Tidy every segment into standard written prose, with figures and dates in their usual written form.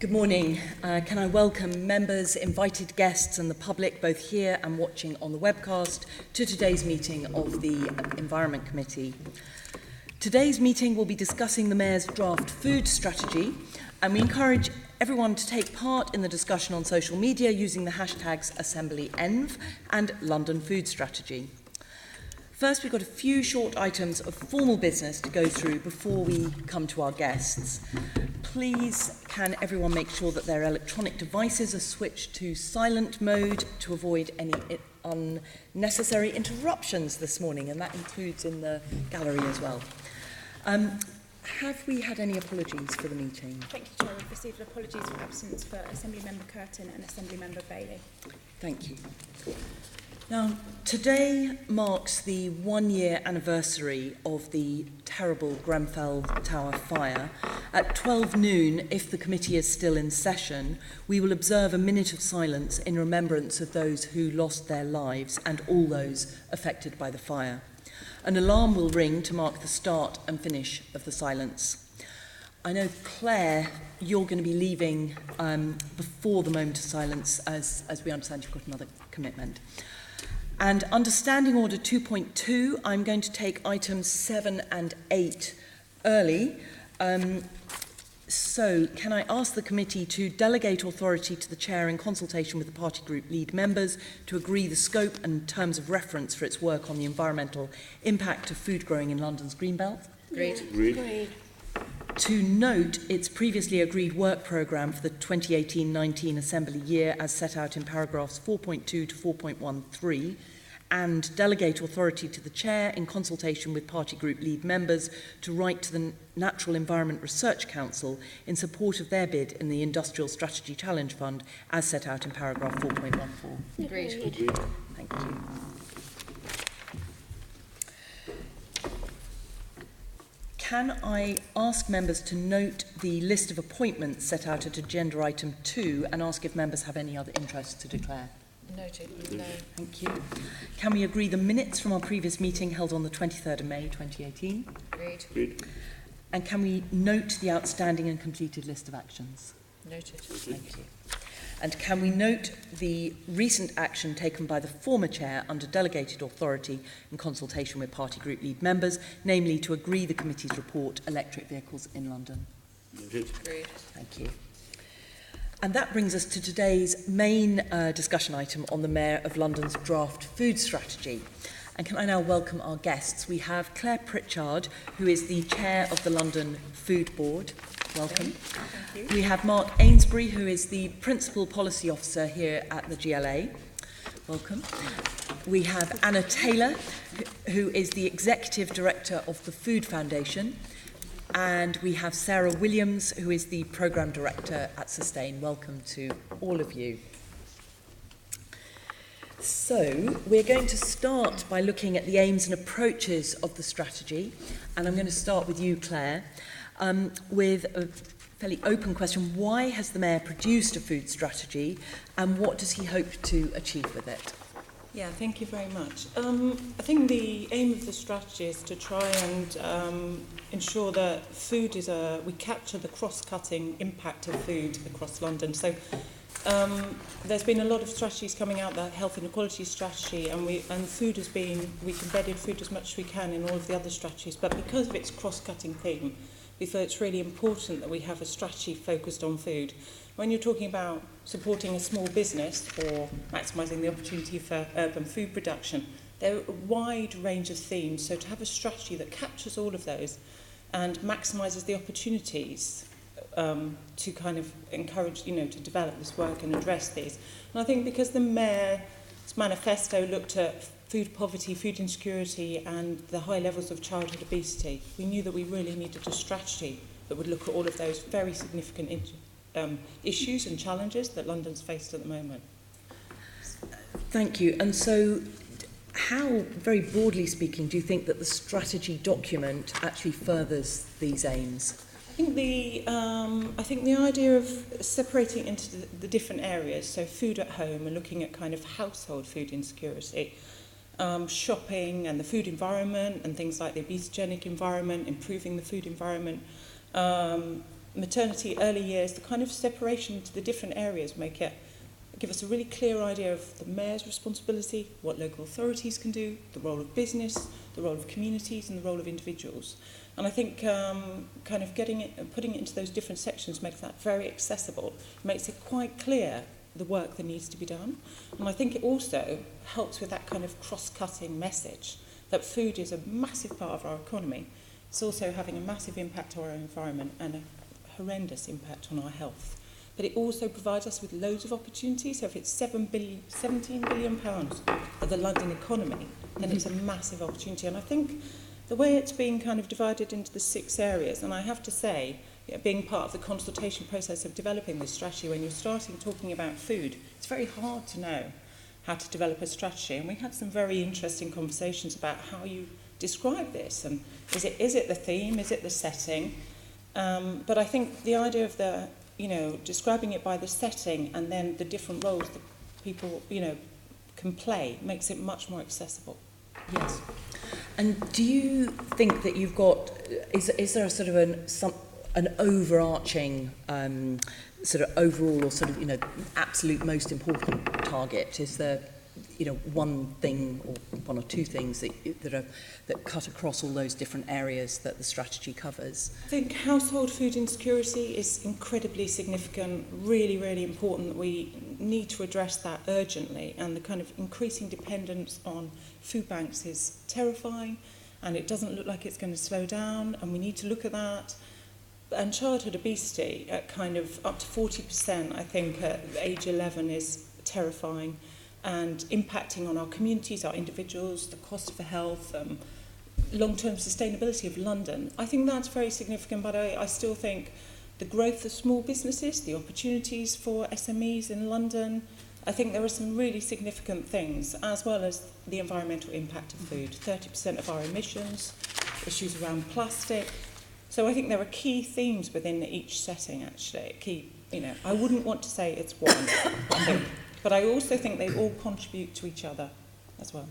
Good morning. Can I welcome members, invited guests and the public, both here and watching on the webcast, to today's meeting of the Environment Committee. Today's meeting will be discussing the Mayor's draft food strategy, and we encourage everyone to take part in the discussion on social media using the hashtags AssemblyEnv and London Food Strategy. First, we've got a few short items of formal business to go through before we come to our guests. Please, can everyone make sure that their electronic devices are switched to silent mode to avoid any unnecessary interruptions this morning, and that includes in the gallery as well. Have we had any apologies for the meeting? Thank you, Chair. We've received apologies for absence for Assemblymember Curtin and Assemblymember Bailey. Thank you. Now, today marks the 1-year anniversary of the terrible Grenfell Tower fire. At 12 noon, if the committee is still in session, we will observe a minute of silence in remembrance of those who lost their lives and all those affected by the fire. An alarm will ring to mark the start and finish of the silence. I know, Claire, you're going to be leaving before the moment of silence, as we understand you've got another commitment. And under Standing Order 2.2, I'm going to take items 7 and 8 early. So can I ask the committee to delegate authority to the chair in consultation with the party group lead members to agree the scope and terms of reference for its work on the environmental impact of food growing in London's Greenbelt? Agreed. Agreed. To note its previously agreed work programme for the 2018-19 Assembly year as set out in paragraphs 4.2 to 4.13, and delegate authority to the chair in consultation with party group lead members to write to the Natural Environment Research Council in support of their bid in the Industrial Strategy Challenge Fund as set out in paragraph 4.14. Agreed. Agreed. Thank you. Can I ask members to note the list of appointments set out at agenda item 2 and ask if members have any other interests to declare? Noted. No. Thank you. Can we agree the minutes from our previous meeting held on the 23rd of May 2018? Agreed. Agreed. And can we note the outstanding and completed list of actions? Noted. Thank you. And can we note the recent action taken by the former chair under delegated authority in consultation with party group lead members, namely to agree the committee's report, Electric Vehicles in London? Noted. Agreed. Thank you. And that brings us to today's main discussion item on the Mayor of London's draft food strategy. And can I now welcome our guests? We have Claire Pritchard, who is the chair of the London Food Board. Welcome. Thank you. We have Mark Ainsbury, who is the Principal Policy Officer here at the GLA. Welcome. We have Anna Taylor, who is the Executive Director of the Food Foundation. And we have Sarah Williams, who is the Programme Director at Sustain. Welcome to all of you. So, we're going to start by looking at the aims and approaches of the strategy. And I'm going to start with you, Claire, with a fairly open question. Why has the Mayor produced a food strategy, and what does he hope to achieve with it? Yeah, thank you very much. I think the aim of the strategy is to try and ensure that food is we capture the cross-cutting impact of food across London. So there's been a lot of strategies coming out, the health inequality strategy, and food has been, we've embedded food as much as we can in all of the other strategies, but because of its cross-cutting theme, we feel it's really important that we have a strategy focused on food. When you're talking about supporting a small business or maximising the opportunity for urban food production, there are a wide range of themes. So to have a strategy that captures all of those and maximises the opportunities to kind of encourage, to develop this work and address these. And I think because the Mayor's manifesto looked at food poverty, food insecurity and the high levels of childhood obesity, we knew that we really needed a strategy that would look at all of those very significant issues and challenges that London's faced at the moment. Thank you. And so how, very broadly speaking, do you think that the strategy document actually furthers these aims? I think the idea of separating into the different areas, so food at home and looking at kind of household food insecurity, shopping and the food environment and things like the obesogenic environment, improving the food environment, maternity, early years, the kind of separation into the different areas give us a really clear idea of the mayor's responsibility, what local authorities can do, the role of business, the role of communities, and the role of individuals. And I think kind of putting it into those different sections makes that very accessible, makes it quite clear the work that needs to be done. And I think it also helps with that kind of cross-cutting message that food is a massive part of our economy. It's also having a massive impact on our environment and a horrendous impact on our health. But it also provides us with loads of opportunities. So if it's £17 billion of the London economy, then it's a massive opportunity. And I think the way it's being kind of divided into the 6 areas, and I have to say, being part of the consultation process of developing this strategy, when you're starting talking about food, it's very hard to know how to develop a strategy. And we had some very interesting conversations about how you describe this. And is it the theme? Is it the setting? But I think the idea of describing it by the setting and then the different roles that people, can play makes it much more accessible. Yes. And do you think that you've got, is there a sort of an overarching sort of overall or sort of, absolute most important target? Is there, one thing or one or two things that cut across all those different areas that the strategy covers? I think household food insecurity is incredibly significant, really, really important that we need to address that urgently, and the kind of increasing dependence on food banks is terrifying, and it doesn't look like it's going to slow down, and we need to look at that. And childhood obesity at kind of up to 40%, I think, at age 11 is terrifying, and impacting on our communities, our individuals, the cost of health, long-term sustainability of London. I think that's very significant, but I still think the growth of small businesses, the opportunities for SMEs in London, I think there are some really significant things, as well as the environmental impact of food. 30% of our emissions, issues around plastic. So I think there are key themes within each setting, actually. I wouldn't want to say it's one, I think. But I also think they all contribute to each other as well.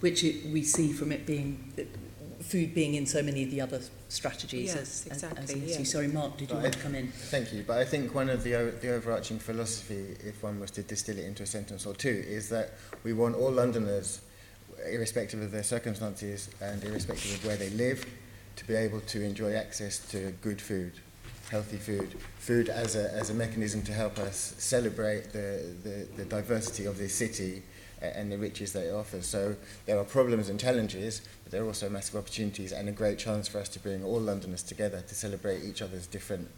Which we see from it being, food being in so many of the other strategies. Yes, exactly. As Sorry, Mark, did you want to come in? Thank you. But I think one of the overarching philosophy, if one was to distill it into a sentence or two, is that we want all Londoners, irrespective of their circumstances and irrespective of where they live, to be able to enjoy access to good food, healthy food as a mechanism to help us celebrate the diversity of this city and the riches that it offers. So there are problems and challenges, but there are also massive opportunities and a great chance for us to bring all Londoners together to celebrate each other's different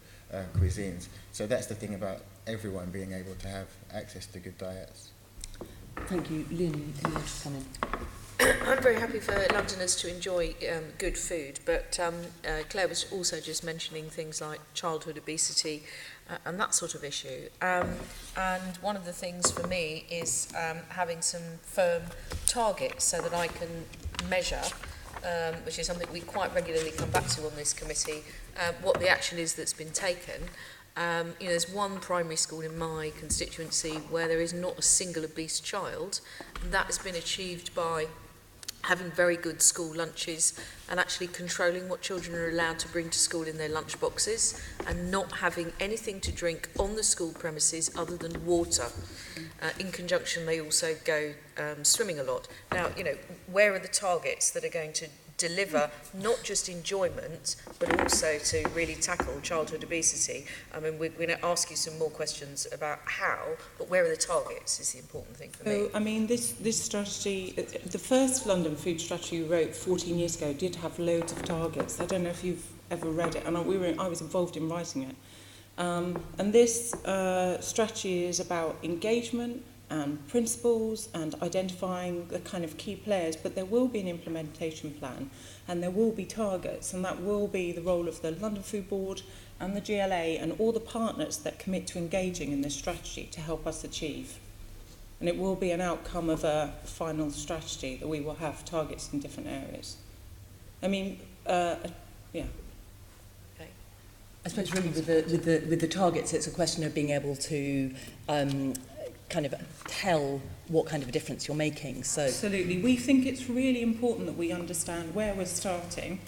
cuisines. So that's the thing about everyone being able to have access to good diets. Thank you. Lynn, you want to come in? I'm very happy for Londoners to enjoy good food, but Claire was also just mentioning things like childhood obesity and that sort of issue. And one of the things for me is having some firm targets so that I can measure, which is something we quite regularly come back to on this committee, what the action is that's been taken. There's one primary school in my constituency where there is not a single obese child, and that has been achieved by having very good school lunches and actually controlling what children are allowed to bring to school in their lunch boxes and not having anything to drink on the school premises other than water. In conjunction, they also go swimming a lot. Now, where are the targets that are going to deliver not just enjoyment, but also to really tackle childhood obesity? I mean, we're going to ask you some more questions about how, but where are the targets is the important thing for me. I mean, this strategy, the first London food strategy we wrote 14 years ago did have loads of targets. I don't know if you've ever read it, and I was involved in writing it. And this strategy is about engagement and principles and identifying the kind of key players, but there will be an implementation plan and there will be targets, and that will be the role of the London Food Board and the GLA and all the partners that commit to engaging in this strategy to help us achieve. And it will be an outcome of a final strategy that we will have targets in different areas. I mean, yeah. Okay. I suppose really with the targets, it's a question of being able to kind of tell what kind of a difference you're making. So absolutely. We think it's really important that we understand where we're starting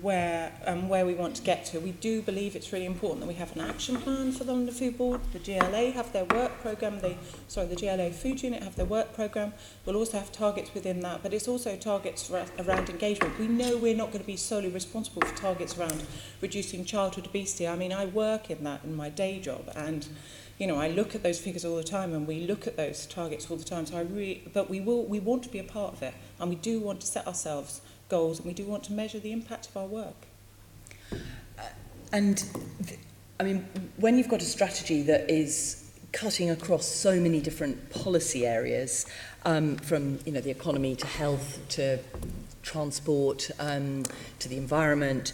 where we want to get to. We do believe it's really important that we have an action plan for the London Food Board. The GLA have their work programme, the GLA Food Unit have their work programme. We'll also have targets within that, but it's also targets around engagement. We know we're not going to be solely responsible for targets around reducing childhood obesity. I mean, I work in that in my day job, and you know, I look at those figures all the time, and we look at those targets all the time. So but we want to be a part of it, and we do want to set ourselves goals, and we do want to measure the impact of our work. I mean, when you've got a strategy that is cutting across so many different policy areas, from the economy to health to transport to the environment,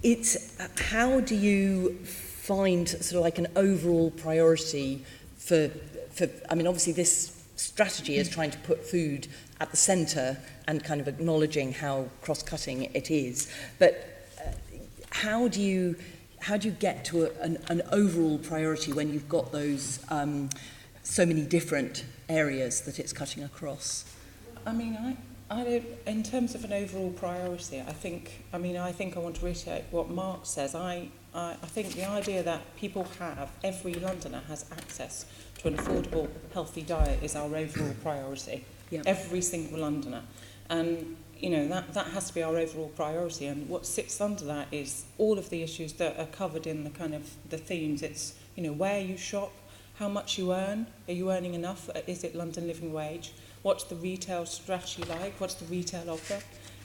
it's how do you find sort of like an overall priority for I mean, obviously this strategy is trying to put food at the centre and kind of acknowledging how cross-cutting it is, but how do you get to an overall priority when you've got those so many different areas that it's cutting across? I mean, I don't, in terms of an overall priority, I think I want to reiterate what Mark says. I think the idea that every Londoner has access to an affordable, healthy diet is our overall priority. Yep. Every single Londoner. And, that has to be our overall priority. And what sits under that is all of the issues that are covered in the kind of the themes. It's, where you shop, how much you earn, are you earning enough, is it London living wage, what's the retail strategy like, what's the retail offer,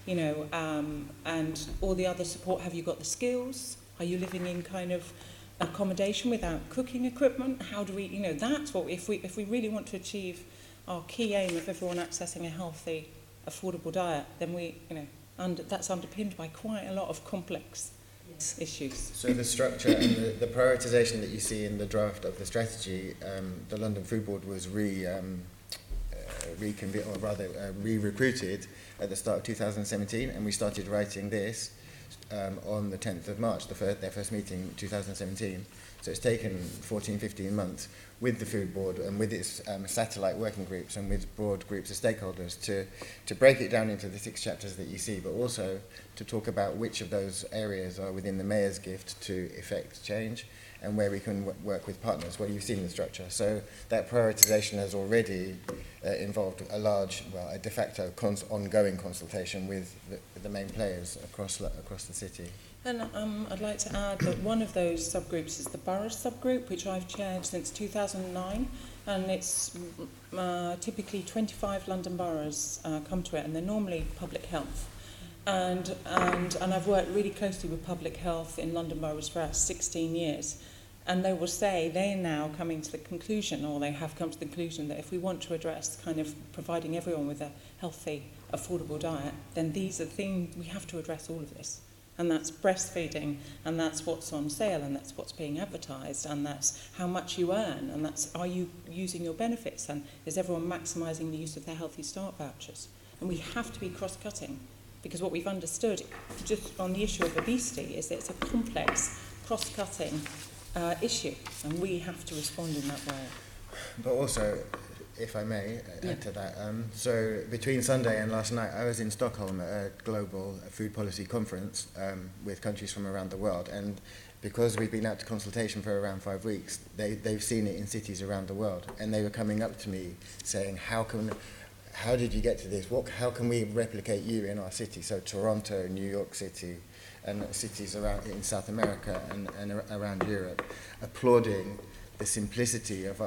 and all the other support. Have you got the skills? Are you living in kind of accommodation without cooking equipment? How do we, that's what, if we really want to achieve our key aim of everyone accessing a healthy, affordable diet, then that's underpinned by quite a lot of complex issues. So the structure and the prioritisation that you see in the draft of the strategy, the London Food Board was re-recruited at the start of 2017, and we started writing this on the 10th of March, their first meeting in 2017. So it's taken 14-15 months with the Food Board and with its satellite working groups and with broad groups of stakeholders to break it down into the 6 chapters that you see, but also to talk about which of those areas are within the Mayor's gift to effect change and where we can work with partners. Well, you've seen the structure. So that prioritisation has already involved a de facto ongoing consultation with the main players across the city. And I'd like to add that one of those subgroups is the boroughs subgroup, which I've chaired since 2009, and it's typically 25 London boroughs come to it, and they're normally public health. And I've worked really closely with public health in London boroughs for 16 years. And they will say they're now coming to the conclusion, or they have come to the conclusion, that if we want to address kind of providing everyone with a healthy, affordable diet, then these are things, we have to address all of this. And that's breastfeeding, and that's what's on sale, and that's what's being advertised, and that's how much you earn, and that's are you using your benefits, and is everyone maximising the use of their Healthy Start vouchers? And we have to be cross-cutting, because what we've understood just on the issue of obesity is that it's a complex, cross-cutting issue, and we have to respond in that way. But also, if I may add to that, so between Sunday and last night, I was in Stockholm at a global food policy conference with countries from around the world, and because we've been out to consultation for around 5 weeks, they've seen it in cities around the world, and they were coming up to me saying, how did you get to this? How can we replicate you in our city? So Toronto, New York City, and cities around in South America and around Europe, applauding the simplicity of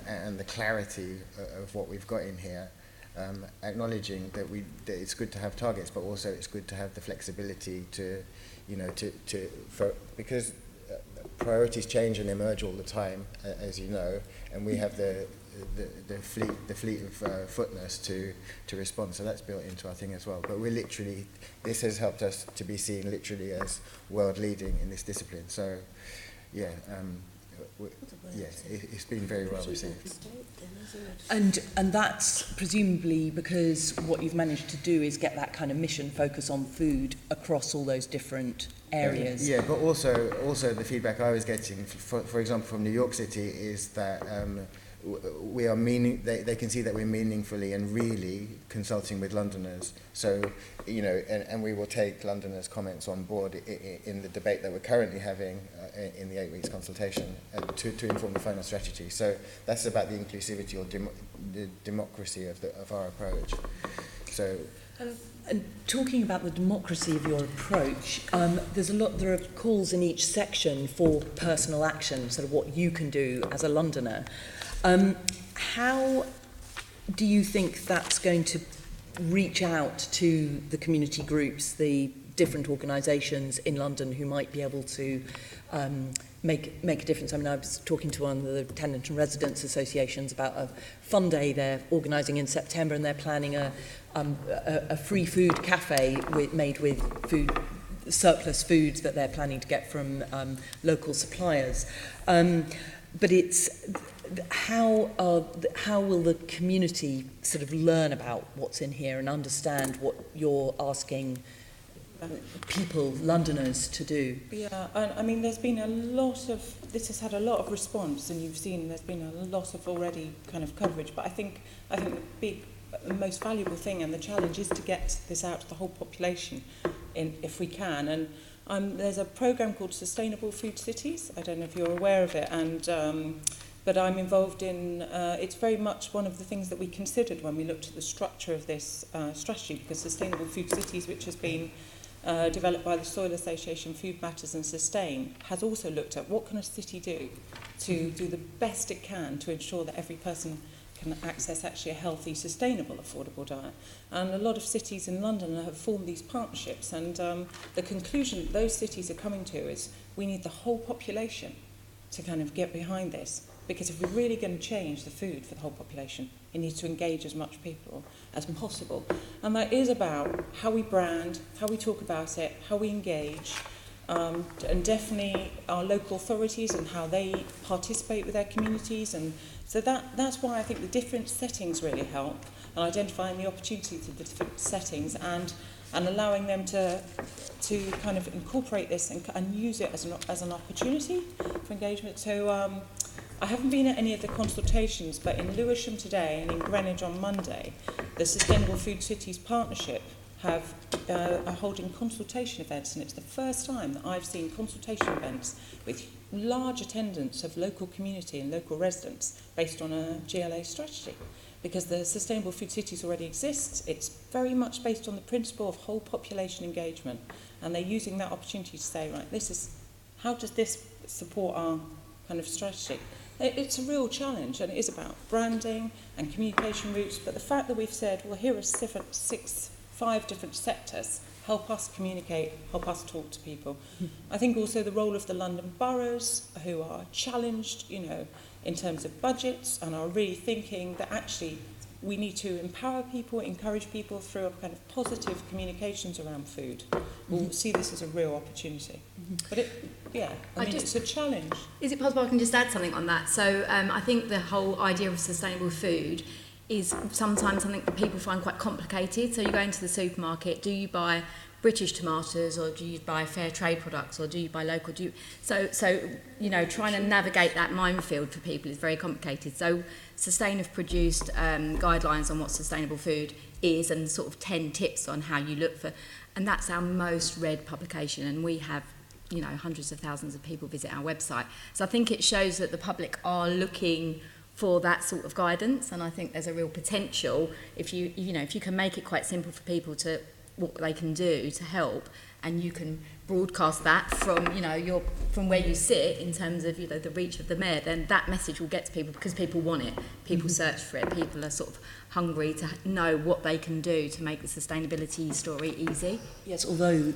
and the clarity of what we've got in here, acknowledging that it's good to have targets, but also it's good to have the flexibility because priorities change and emerge all the time, as you know, and we have the fleet of footness to respond. So that's built into our thing as well. But this has helped us to be seen literally as world leading in this discipline. So, it's been very well received. And that's presumably because what you've managed to do is get that kind of mission focus on food across all those different areas. Yeah, but also the feedback I was getting, for example, from New York City, is that we are they can see that we're meaningfully and really consulting with Londoners. So, you know, and we will take Londoners' comments on board in the debate that we're currently having in the 8 weeks consultation to inform the final strategy. So that's about the inclusivity or the democracy of our approach. So. And talking about the democracy of your approach, there are calls in each section for personal action, sort of what you can do as a Londoner. How do you think that's going to reach out to the community groups, the different organisations in London who might be able to make a difference? I mean, I was talking to one of the tenant and residents associations about a fun day they're organising in September, and they're planning a free food cafe made with surplus foods that they're planning to get from local suppliers. But it's how will the community sort of learn about what's in here and understand what you're asking people, Londoners, to do? Yeah, I mean, there's been a lot of, this has had a lot of response, and you've seen there's been a lot of already kind of coverage, but I think the most valuable thing and the challenge is to get this out to the whole population if we can. And there's a programme called Sustainable Food Cities. I don't know if you're aware of it, but I'm involved in, it's very much one of the things that we considered when we looked at the structure of this strategy, because Sustainable Food Cities, which has been developed by the Soil Association, Food Matters and Sustain, has also looked at what can a city do to do the best it can to ensure that every person can access actually a healthy, sustainable, affordable diet. And a lot of cities in London have formed these partnerships, and the conclusion that those cities are coming to is we need the whole population to kind of get behind this, because if we're really going to change the food for the whole population, it needs to engage as much people as possible. And that is about how we brand, how we talk about it, how we engage, and definitely our local authorities and how they participate with their communities. And so that's why I think the different settings really help, and identifying the opportunities of the different settings and allowing them to kind of incorporate this and use it as an opportunity for engagement. So I haven't been at any of the consultations, but in Lewisham today and in Greenwich on Monday, the Sustainable Food Cities Partnership are holding consultation events, and it's the first time that I've seen consultation events with large attendance of local community and local residents based on a GLA strategy. Because the Sustainable Food Cities already exists, it's very much based on the principle of whole population engagement, and they're using that opportunity to say, right, how does this support our kind of strategy? It's a real challenge, and it is about branding and communication routes, but the fact that we've said, well, here are 5 different sectors, help us communicate, help us talk to people. I think also the role of the London boroughs, who are challenged, you know, in terms of budgets, and are really thinking that actually we need to empower people, encourage people through a kind of positive communications around food. We'll see this as a real opportunity. But it's a challenge. Is it possible I can just add something on that? So I think the whole idea of sustainable food is sometimes something that people find quite complicated. So you go into the supermarket, do you buy British tomatoes, or do you buy fair trade products, or do you buy local? So you know, trying to navigate that minefield for people is very complicated. So Sustain have produced guidelines on what sustainable food is, and sort of 10 tips on how you look for, and that's our most read publication, and we have, you know, hundreds of thousands of people visit our website. So I think it shows that the public are looking for that sort of guidance, and I think there's a real potential if you can make it quite simple for people to what they can do to help, and you can broadcast that from from where you sit in terms of the reach of the mayor, then that message will get to people, because people want it, people search for it, people are sort of hungry to know what they can do to make the sustainability story easy. Yes, although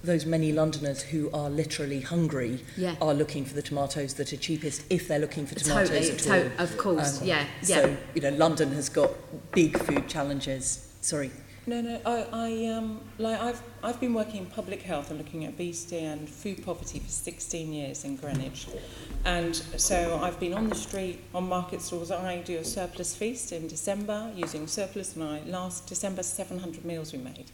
those many Londoners who are literally hungry are looking for the tomatoes that are cheapest, if they're looking for tomatoes at all. Of course, So, London has got big food challenges. Sorry. No, I've been working in public health and looking at obesity and food poverty for 16 years in Greenwich. And so I've been on the street, on market stalls. I do a surplus feast in December using surplus, and last December 700 meals we made.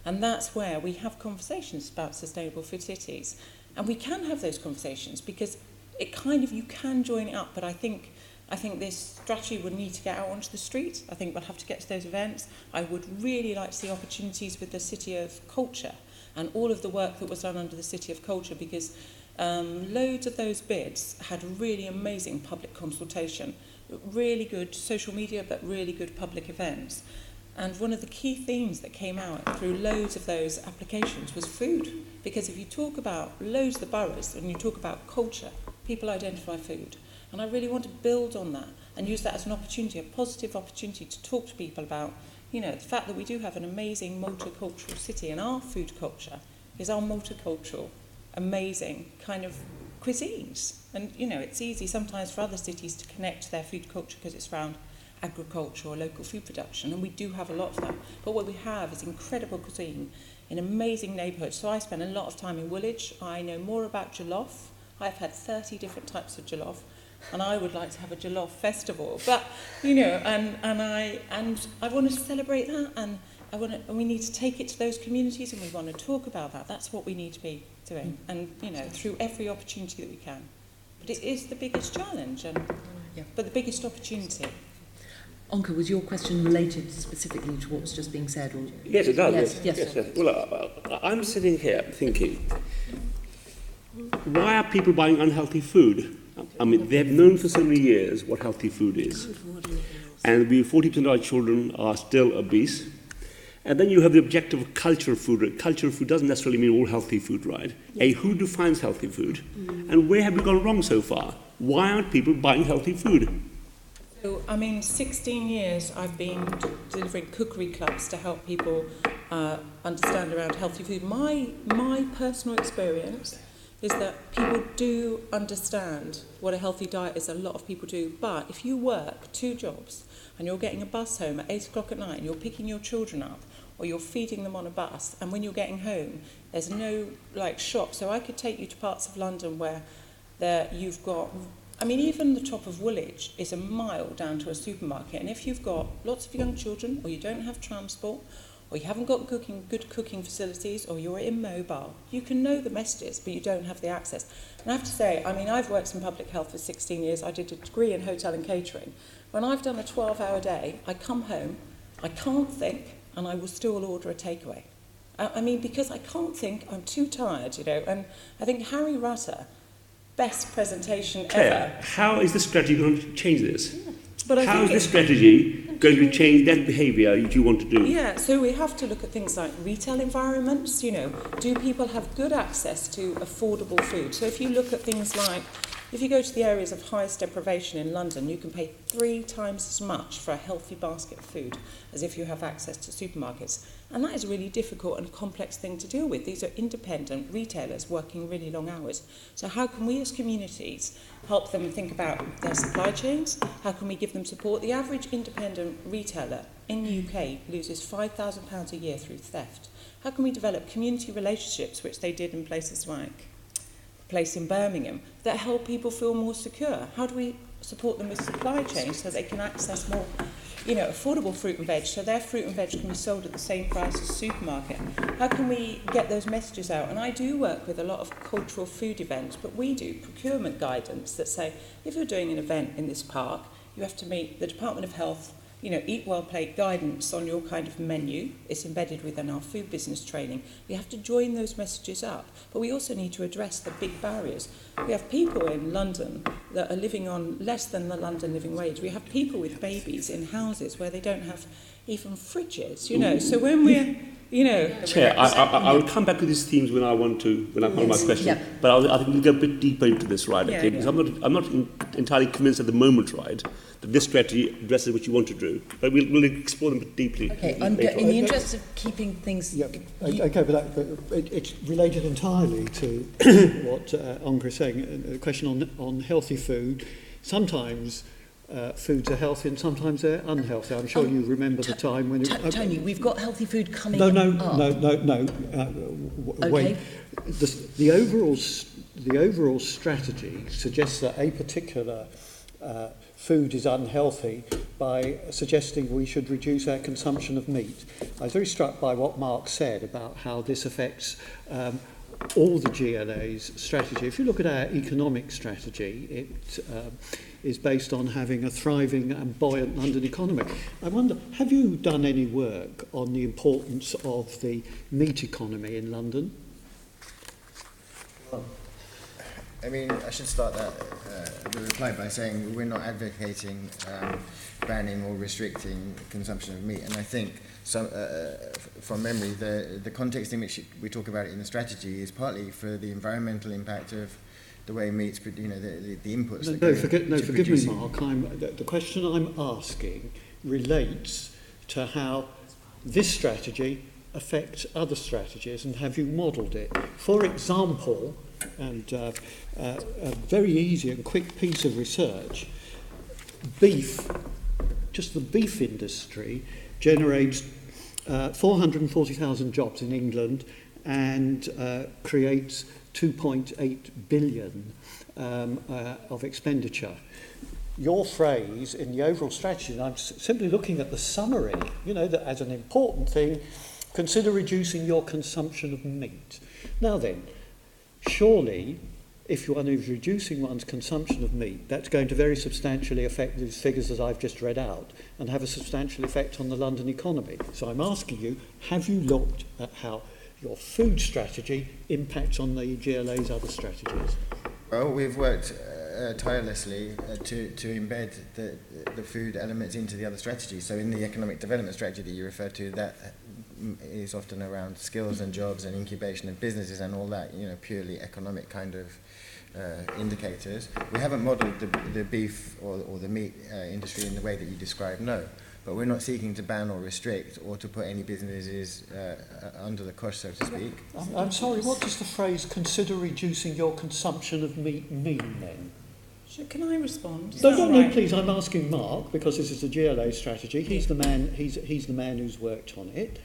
And that's where we have conversations about sustainable food cities. And we can have those conversations because you can join it up, but I think I think this strategy would need to get out onto the street. I think we'll have to get to those events. I would really like to see opportunities with the City of Culture and all of the work that was done under the City of Culture, because loads of those bids had really amazing public consultation, really good social media, but really good public events. And one of the key themes that came out through loads of those applications was food. Because if you talk about loads of the boroughs and you talk about culture, people identify food. And I really want to build on that and use that as an opportunity, a positive opportunity to talk to people about, you know, the fact that we do have an amazing multicultural city, and our food culture is our multicultural, amazing kind of cuisines. And, you know, it's easy sometimes for other cities to connect to their food culture because it's around agriculture or local food production, and we do have a lot of that. But what we have is incredible cuisine in amazing neighbourhoods. So I spend a lot of time in Woolwich. I know more about jollof. I've had 30 different types of jollof, and I would like to have a jollof festival. But, you know, and I want to celebrate that, and we need to take it to those communities, and we want to talk about that. That's what we need to be doing, and, you know, through every opportunity that we can. But it is the biggest challenge, but the biggest opportunity. Anke, was your question related specifically to what was just being said? Or? Yes, it does. Yes. Well, I'm sitting here thinking, why are people buying unhealthy food? I mean, they've known for so many years what healthy food is. And 40% of our children are still obese. And then you have the objective of cultural food. Cultural food doesn't necessarily mean all healthy food, right? Who defines healthy food? And where have we gone wrong so far? Why aren't people buying healthy food? So, I mean, 16 years I've been delivering cookery clubs to help people understand around healthy food. My personal experience is that people do understand what a healthy diet is. A lot of people do. But if you work 2 jobs and you're getting a bus home at 8 o'clock at night and you're picking your children up, or you're feeding them on a bus, and when you're getting home, there's no, shop. So I could take you to parts of London where you've got... I mean, even the top of Woolwich is a mile down to a supermarket, and if you've got lots of young children, or you don't have transport, or you haven't got good cooking facilities, or you're immobile, you can know the messages, but you don't have the access. And I have to say, I mean, I've worked in public health for 16 years. I did a degree in hotel and catering. When I've done a 12-hour day, I come home, I can't think, and I will still order a takeaway. I mean, because I can't think, I'm too tired, you know. And I think Harry Rutter, best presentation ever. How is the strategy going to change this? But how is the strategy going to change that behaviour you want to do? Yeah, so we have to look at things like retail environments, you know. Do people have good access to affordable food? So if you look at things like, if you go to the areas of highest deprivation in London, you can pay 3 times as much for a healthy basket of food as if you have access to supermarkets. And that is a really difficult and complex thing to deal with. These are independent retailers working really long hours. So how can we as communities help them think about their supply chains? How can we give them support? The average independent retailer in the UK loses £5,000 a year through theft. How can we develop community relationships, which they did in places like a place in Birmingham, that help people feel more secure? How do we support them with supply chains so they can access more, you know, affordable fruit and veg, so their fruit and veg can be sold at the same price as a supermarket? How can we get those messages out? And I do work with a lot of cultural food events, but we do procurement guidance that say, if you're doing an event in this park, you have to meet the Department of Health, you know, Eat Well Plate guidance on your kind of menu. It's embedded within our food business training. We have to join those messages up, but we also need to address the big barriers. We have people in London that are living on less than the London living wage. We have people with babies in houses where they don't have even fridges, you know. So when we're, you know... Chair, I will come back to these themes when I want to, when I come to my question. Yeah. But I think we'll go a bit deeper into this, right? Yeah, Okay? Because I'm not entirely convinced at the moment, right, that this strategy addresses what you want to do. But we'll explore them a bit deeply. Okay, in the interest of keeping things... Yeah, okay, but it's related entirely to what Anke is saying. A question on healthy food. Sometimes foods are healthy and sometimes they're unhealthy. I'm sure you remember the time when... Tony, we've got healthy food coming No. Okay. Wait. The overall strategy suggests that a particular food is unhealthy by suggesting we should reduce our consumption of meat. I was very struck by what Mark said about how this affects all the GLA's strategy. If you look at our economic strategy, it is based on having a thriving and buoyant London economy. I wonder, have you done any work on the importance of the meat economy in London? I mean, I should start the reply by saying we're not advocating banning or restricting consumption of meat. And I think, from memory, the context in which we talk about it in the strategy is partly for the environmental impact of the way meat's, the inputs. Forgive me, Mark. The question I'm asking relates to how this strategy affects other strategies, and have you modelled it? For example, and a very easy and quick piece of research, beef, just the beef industry, generates 440,000 jobs in England and creates 2.8 billion of expenditure. Your phrase in the overall strategy, and I'm simply looking at the summary, that as an important thing, consider reducing your consumption of meat. Now then, surely, if one is reducing one's consumption of meat, that's going to very substantially affect these figures that I've just read out and have a substantial effect on the London economy. So I'm asking you, have you looked at how your food strategy impacts on the GLA's other strategies? Well, we've worked tirelessly to embed the food elements into the other strategies. So in the economic development strategy that you referred to, that is often around skills and jobs and incubation of businesses and all that, purely economic kind of indicators. We haven't modelled the beef or the meat industry in the way that you described, no. But we're not seeking to ban or restrict or to put any businesses under the cosh, so to speak. I'm sorry, what does the phrase "consider reducing your consumption of meat" mean then? Can I respond? No, please. I'm asking Mark because this is a GLA strategy. He's the man. He's the man who's worked on it.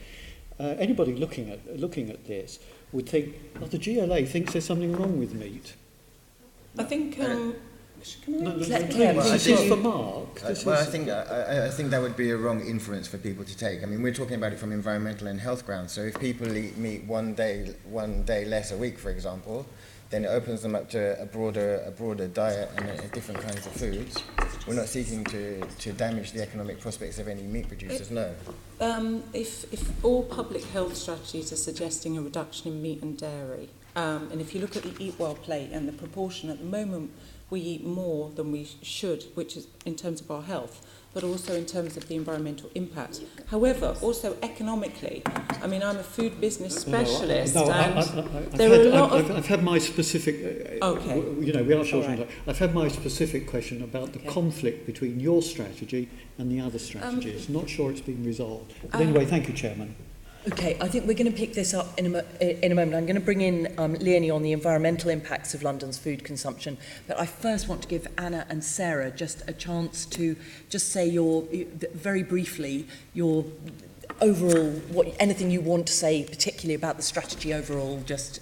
Anybody looking at this would think, well, the GLA thinks there's something wrong with meat. I think. This is for Mark. I think that would be a wrong inference for people to take. I mean, we're talking about it from environmental and health grounds. So if people eat meat one day less a week, for example, then it opens them up to a broader diet and different kinds of foods. We're not seeking to damage the economic prospects of any meat producers, no. If all public health strategies are suggesting a reduction in meat and dairy, and if you look at the Eat Well plate and the proportion at the moment, we eat more than we should, which is in terms of our health, but also in terms of the environmental impact. However, also economically, I mean, I'm a food business specialist, I've had my specific. Okay. We are short on time. I've had my specific question about the conflict between your strategy and the other strategies. Not sure it's been resolved. But anyway, thank you, Chairman. Okay, I think we're going to pick this up in a moment. I'm going to bring in Leonie on the environmental impacts of London's food consumption. But I first want to give Anna and Sarah just a chance to just say very briefly, your overall, anything you want to say particularly about the strategy overall, just...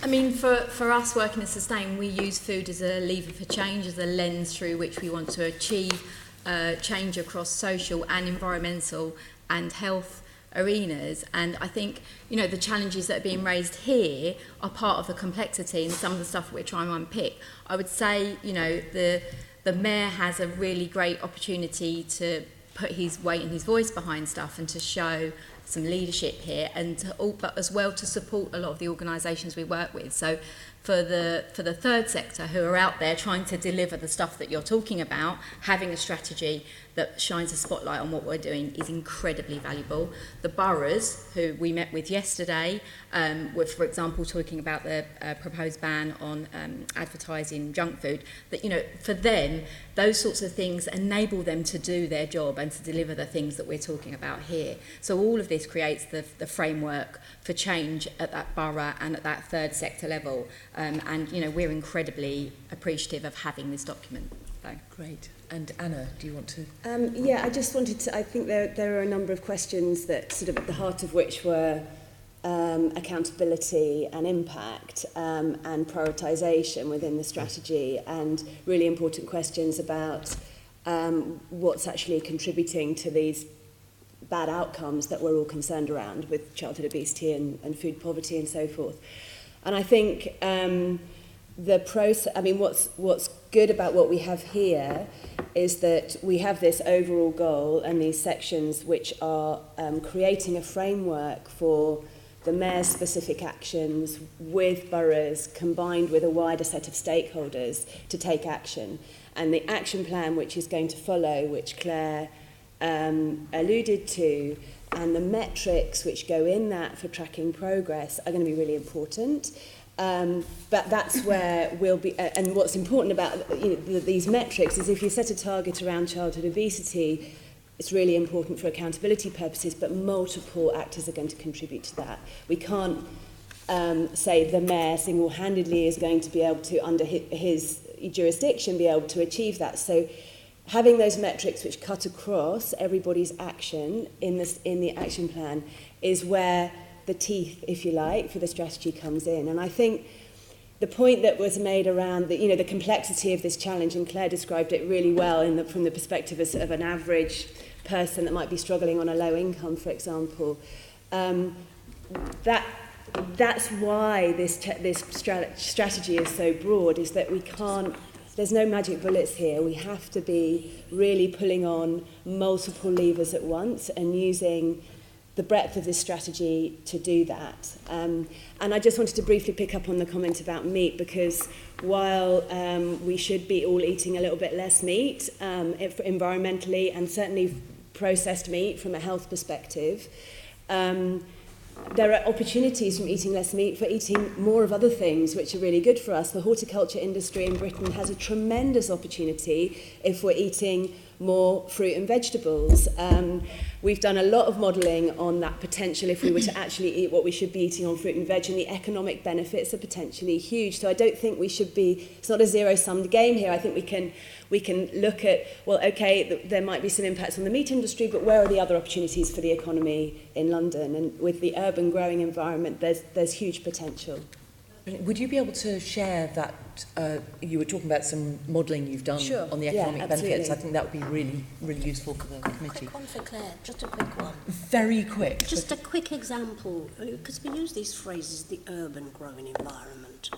I mean, for us working in Sustain, we use food as a lever for change, as a lens through which we want to achieve change across social and environmental and health arenas. And I think, the challenges that are being raised here are part of the complexity and some of the stuff we're trying to unpick. I would say, the Mayor has a really great opportunity to put his weight and his voice behind stuff and to show some leadership here, but as well to support a lot of the organisations we work with. So for the third sector who are out there trying to deliver the stuff that you're talking about, having a strategy that shines a spotlight on what we're doing is incredibly valuable. The boroughs, who we met with yesterday, were, for example, talking about the proposed ban on advertising junk food, that, for them, those sorts of things enable them to do their job and to deliver the things that we're talking about here. So all of this creates the framework for change at that borough and at that third sector level. And, we're incredibly appreciative of having this document. So. Great. And Anna, do you want to? I just wanted to, I think there are a number of questions that sort of at the heart of which were accountability and impact and prioritisation within the strategy, and really important questions about what's actually contributing to these bad outcomes that we're all concerned around with childhood obesity and food poverty and so forth. And I think the process, I mean, what's good about what we have here is that we have this overall goal and these sections which are creating a framework for the mayor's specific actions with boroughs combined with a wider set of stakeholders to take action. And the action plan which is going to follow, which Claire alluded to, and the metrics which go in that for tracking progress are going to be really important. But that's where we'll be, and what's important about these metrics is if you set a target around childhood obesity, it's really important for accountability purposes, but multiple actors are going to contribute to that. We can't say the mayor single-handedly is going to be able to, under his jurisdiction, be able to achieve that. So having those metrics which cut across everybody's action in the action plan is where the teeth, if you like, for the strategy comes in. And I think the point that was made around the complexity of this challenge, and Claire described it really well from the perspective of an average person that might be struggling on a low income, for example. That's why this strategy is so broad, is that we can't, there's no magic bullets here. We have to be really pulling on multiple levers at once and using the breadth of this strategy to do that. And I just wanted to briefly pick up on the comment about meat, because while we should be all eating a little bit less meat environmentally, and certainly processed meat from a health perspective, there are opportunities from eating less meat for eating more of other things which are really good for us. The horticulture industry in Britain has a tremendous opportunity if we're eating more fruit and vegetables. We've done a lot of modelling on that potential if we were to actually eat what we should be eating on fruit and veg, and the economic benefits are potentially huge. So I don't think we should be, it's not a zero-sum game here. I think we can look at, well, okay, there might be some impacts on the meat industry, but where are the other opportunities for the economy in London? And with the urban growing environment, there's huge potential. Would you be able to share that, you were talking about some modelling you've done on the economic benefits. I think that would be really, really useful for the committee. A quick one for Claire, just a quick one. Very quick. Just a quick example, because we use these phrases, the urban growing environment.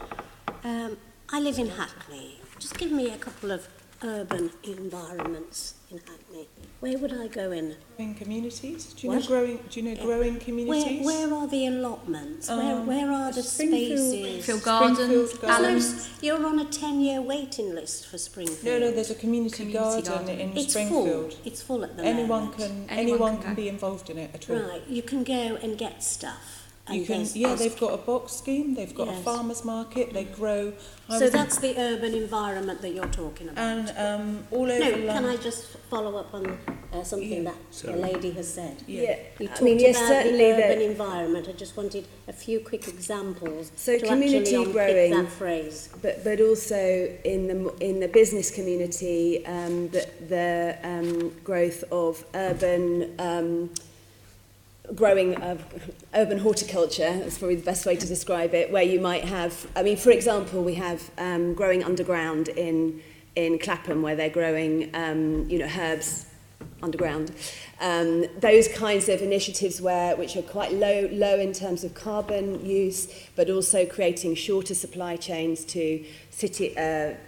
I live in Hackney. Just give me a couple of urban environments in Hackney. Where would I go in? Growing communities? Do you know growing communities? Where are the allotments? Where are the spaces? Springfield Gardens, Allen's. You're on a 10-year waiting list for Springfield. No, there's a community garden in Springfield. It's full at the moment. Anyone can be involved in it at all. Right, you can go and get stuff. They've got a box scheme, they've got a farmer's market, they grow. So that's the urban environment that you're talking about. And all over London. Can I just follow up on something that the lady has said? Yeah. You talked about the urban environment. I just wanted a few quick examples to community actually growing, that phrase. But also in the business community, the growth of urban growing of urban horticulture, that's probably the best way to describe it, where you might have, I mean, for example, we have growing underground in Clapham, where they're growing, herbs underground. Those kinds of initiatives which are quite low in terms of carbon use, but also creating shorter supply chains to city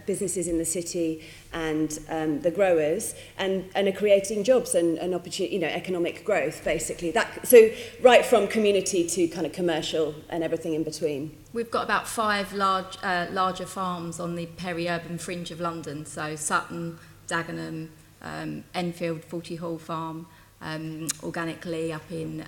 businesses in the city and the growers, and are creating jobs and opportunity, economic growth, basically. So right from community to kind of commercial and everything in between. We've got about 5 larger farms on the peri-urban fringe of London, so Sutton, Dagenham, Enfield, 40 Hall Farm, organically up in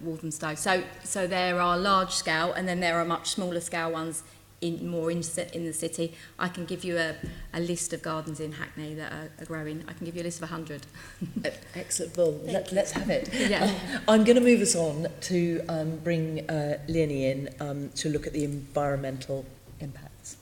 Walthamstow. So there are large scale, and then there are much smaller scale ones in the city. I can give you a list of gardens in Hackney that are growing. I can give you a list of 100. Excellent. Well, let's have it. Yeah. I'm going to move us on to bring Leonie in to look at the impacts.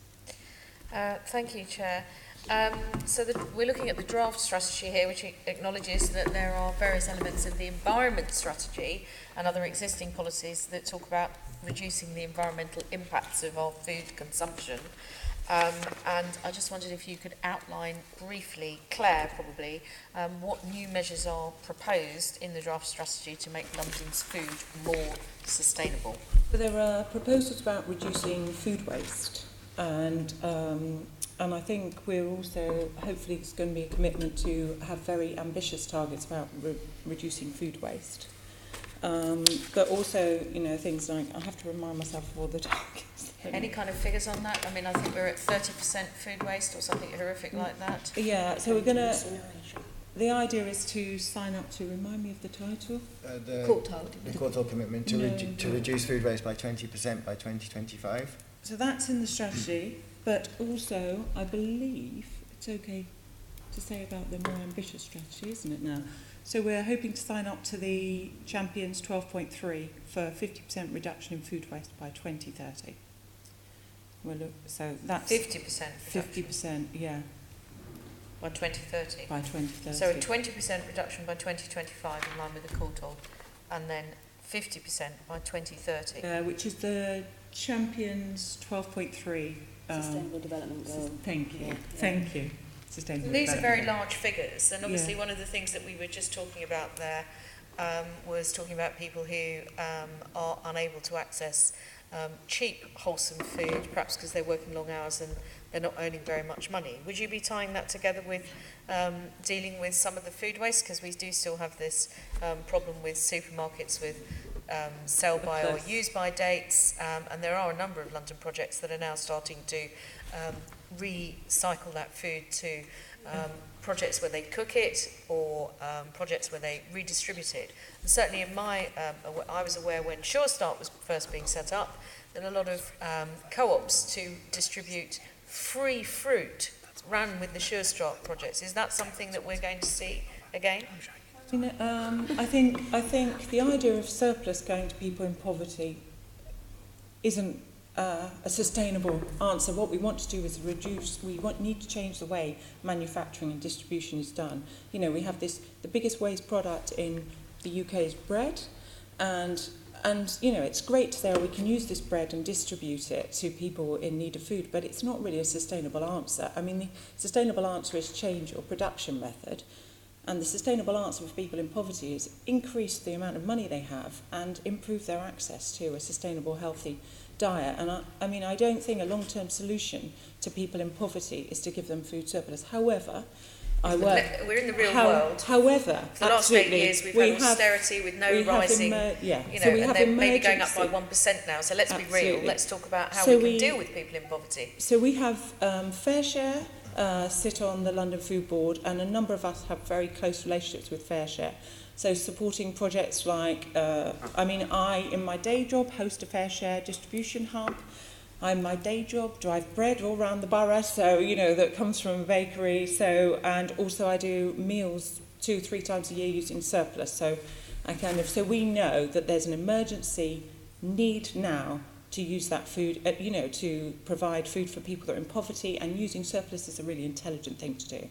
Thank you, Chair. We're looking at the draft strategy here, which acknowledges that there are various elements of the environment strategy and other existing policies that talk about reducing the environmental impacts of our food consumption. And I just wondered if you could outline briefly, Claire probably, what new measures are proposed in the draft strategy to make London's food more sustainable. There are proposals about reducing food waste, and I think we're also, hopefully there's going to be a commitment to have very ambitious targets about reducing food waste. But also, things like, I have to remind myself of all the targets. Any kind of figures on that? I mean, I think we're at 30% food waste or something horrific like that. Yeah, so we're going to... The idea is to sign up to, remind me of the title? The Courtauld commitment to reduce food waste by 20% by 2025. So that's in the strategy, but also I believe it's okay to say about the more ambitious strategy, isn't it now? So we're hoping to sign up to the Champions 12.3 for 50% reduction in food waste by 2030. So that's 50%. 50%, yeah. By 2030. By 2030. So a 20% reduction by 2025 in line with the Courtauld, and then 50% by 2030. Which is the Champions 12.3. Sustainable Development Goal. Thank you. Yeah. Thank you. Sustainable These are Development very large figures, and obviously one of the things that we were just talking about there was talking about people who are unable to access cheap, wholesome food, perhaps because they're working long hours and they're not earning very much money. Would you be tying that together with dealing with some of the food waste? Because we do still have this problem with supermarkets with sell by or use by dates, and there are a number of London projects that are now starting to recycle that food to projects where they cook it or projects where they redistribute it. And certainly in my, I was aware when Sure Start was first being set up, that a lot of co-ops to distribute free fruit ran with the Sure Start projects. Is that something that we're going to see again? I think the idea of surplus going to people in poverty isn't a sustainable answer. What we want to do is need to change the way manufacturing and distribution is done. We have the biggest waste product in the UK is bread, and it's great to say, we can use this bread and distribute it to people in need of food, but it's not really a sustainable answer. I mean, the sustainable answer is change your production method, and the sustainable answer for people in poverty is increase the amount of money they have and improve their access to a sustainable, healthy diet. And I don't think a long-term solution to people in poverty is to give them food surplus. However, we're in the real world. However, for the last 8 years we've had austerity with no rising, and they're maybe going up by 1% now. So let's be real. Let's talk about how we can deal with people in poverty. So we have Fair Share sit on the London Food Board, and a number of us have very close relationships with Fair Share. So supporting projects like, I, in my day job, host a Fair Share distribution hub. In my day job, drive bread all around the borough, so, that comes from a bakery. So, and also I do meals 2-3 times a year using surplus. So so we know that there's an emergency need now to use that food, to provide food for people that are in poverty, and using surplus is a really intelligent thing to do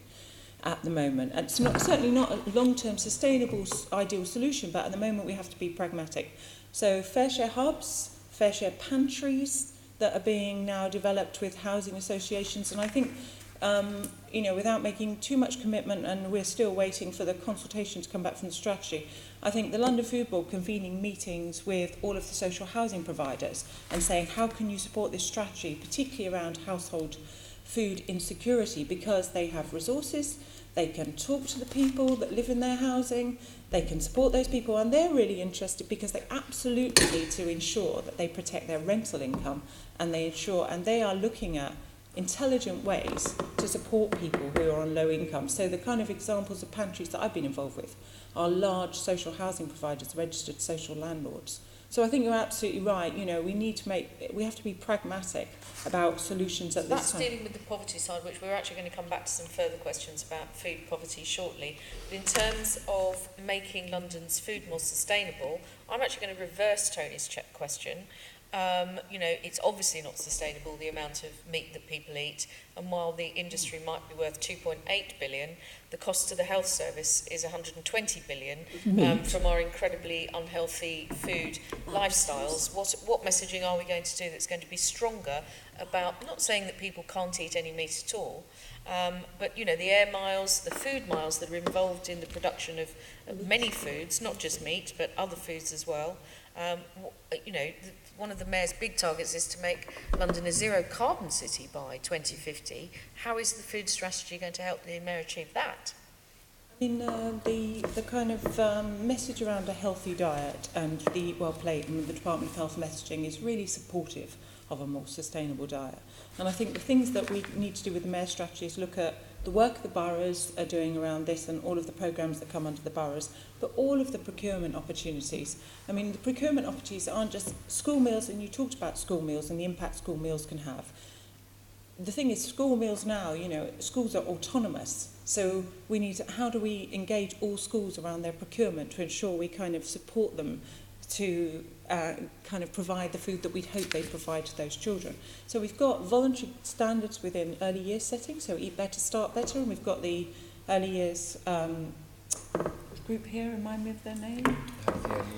at the moment. And it's certainly not a long-term sustainable ideal solution, but at the moment we have to be pragmatic. So Fair Share hubs, Fair Share pantries that are being now developed with housing associations, and I think without making too much commitment, and we're still waiting for the consultation to come back from the strategy, I think the London Food Board convening meetings with all of the social housing providers and saying, how can you support this strategy, particularly around household food insecurity, because they have resources, they can talk to the people that live in their housing, they can support those people, and they're really interested because they absolutely need to ensure that they protect their rental income, and they are looking at intelligent ways to support people who are on low income. So the kind of examples of pantries that I've been involved with are large social housing providers, registered social landlords. So I think you're absolutely right. We have to be pragmatic about solutions at this time. That's dealing with the poverty side, which we're actually going to come back to some further questions about food poverty shortly. But in terms of making London's food more sustainable, I'm actually going to reverse Tony's question. It's obviously not sustainable, the amount of meat that people eat, and while the industry might be worth 2.8 billion, the cost to the health service is 120 billion from our incredibly unhealthy food lifestyles. What messaging are we going to do that's going to be stronger about, not saying that people can't eat any meat at all, but, you know, the air miles, the food miles that are involved in the production of many foods, not just meat, but other foods as well. You know, one of the Mayor's big targets is to make London a zero carbon city by 2050. How is the food strategy going to help the Mayor achieve that? I mean, the kind of message around a healthy diet and the Eat Well plate and the Department of Health messaging is really supportive of a more sustainable diet. And I think the things that we need to do with the Mayor's strategy is look at the work the boroughs are doing around this and all of the programmes that come under the boroughs, but all of the procurement opportunities. I mean, the procurement opportunities aren't just school meals, and you talked about school meals and the impact school meals can have. The thing is, school meals now, you know, schools are autonomous. So we need to, how do we engage all schools around their procurement to ensure we kind of support them to kind of provide the food that we'd hope they provide to those children. So we've got voluntary standards within early years settings, so Eat Better, Start Better, and we've got the early years group here, remind me of their name?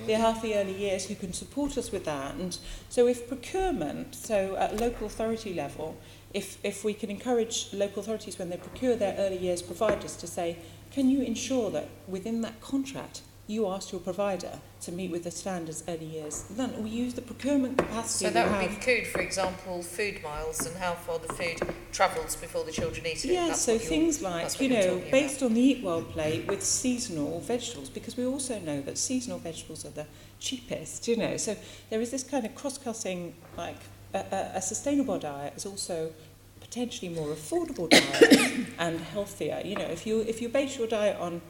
The Healthy Early Years, who can support us with that. And so if procurement, so at local authority level, if we can encourage local authorities when they procure their early years providers to say, can you ensure that within that contract you asked your provider to meet with the standards early years, then we use the procurement capacity. So that would include, for example, food miles and how far the food travels before the children eat it. Yeah, so things like, you know, based on the Eat Well plate with seasonal vegetables, because we also know that seasonal vegetables are the cheapest, you know. So there is this kind of cross-cutting, like a sustainable diet is also potentially more affordable diet and healthier. You know, if you base your diet on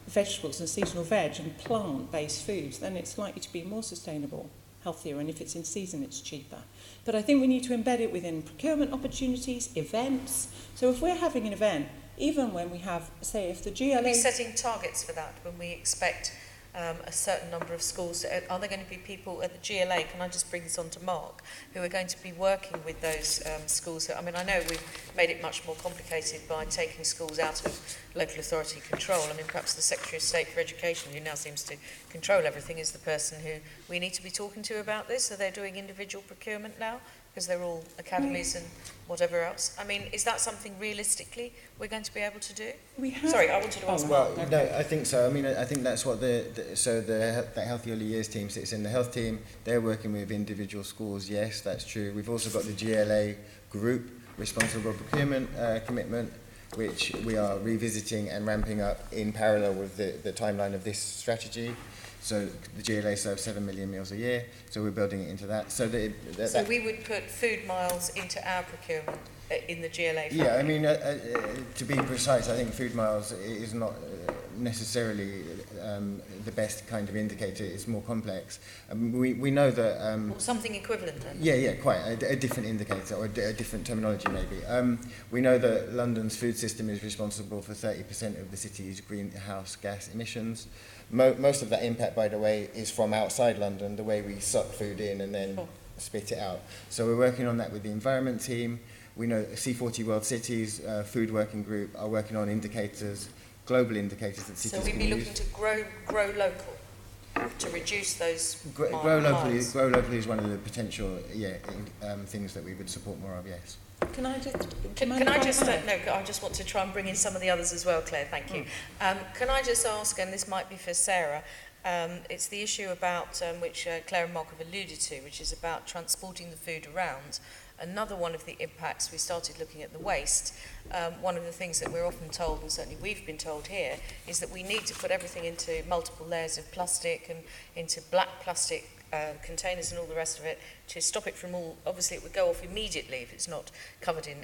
vegetables and seasonal veg and plant-based foods, then it's likely to be more sustainable, healthier, and if it's in season, it's cheaper. But I think we need to embed it within procurement opportunities, events. So if we're having an event, even when we have, say, if the GLA... Are we setting targets for that when we expect a certain number of schools? Are there going to be people at the GLA, can I just bring this on to Mark, who are going to be working with those schools? I mean, I know we've made it much more complicated by taking schools out of local authority control. I mean, perhaps the Secretary of State for Education, who now seems to control everything, is the person who we need to be talking to about this. So they're doing individual procurement now, because they're all academies and whatever else. I mean, is that something realistically we're going to be able to do? Sorry, I wanted to ask. Well, no, I think so. I mean, I think that's what the Healthy Early Years team sits in. The health team, they're working with individual schools. Yes, that's true. We've also got the GLA group, Responsible Procurement Commitment, which we are revisiting and ramping up in parallel with the timeline of this strategy. So the GLA serves 7 million meals a year, so we're building it into that. So we would put food miles into our procurement in the GLA family. Yeah, I mean, to be precise, I think food miles is not necessarily the best kind of indicator. It's more complex. We know that... Or something equivalent then? Yeah, quite. A different indicator, or a different terminology maybe. We know that London's food system is responsible for 30% of the city's greenhouse gas emissions. Most of that impact, by the way, is from outside London, the way we suck food in and then spit it out. So we're working on that with the environment team. We know C40 World Cities Food Working Group are working on indicators, global indicators that cities can use. So we'd be looking to grow local, to reduce those grow locally is one of the potential things that we would support more of, yes. Can I just want to try and bring in some of the others as well, Claire, thank you. Can I just ask, and this might be for Sarah, it's the issue about which Claire and Mark have alluded to, which is about transporting the food around. Another one of the impacts, we started looking at the waste. One of the things that we're often told, and certainly we've been told here, is that we need to put everything into multiple layers of plastic and into black plastic containers and all the rest of it to stop it from all, obviously it would go off immediately if it's not covered in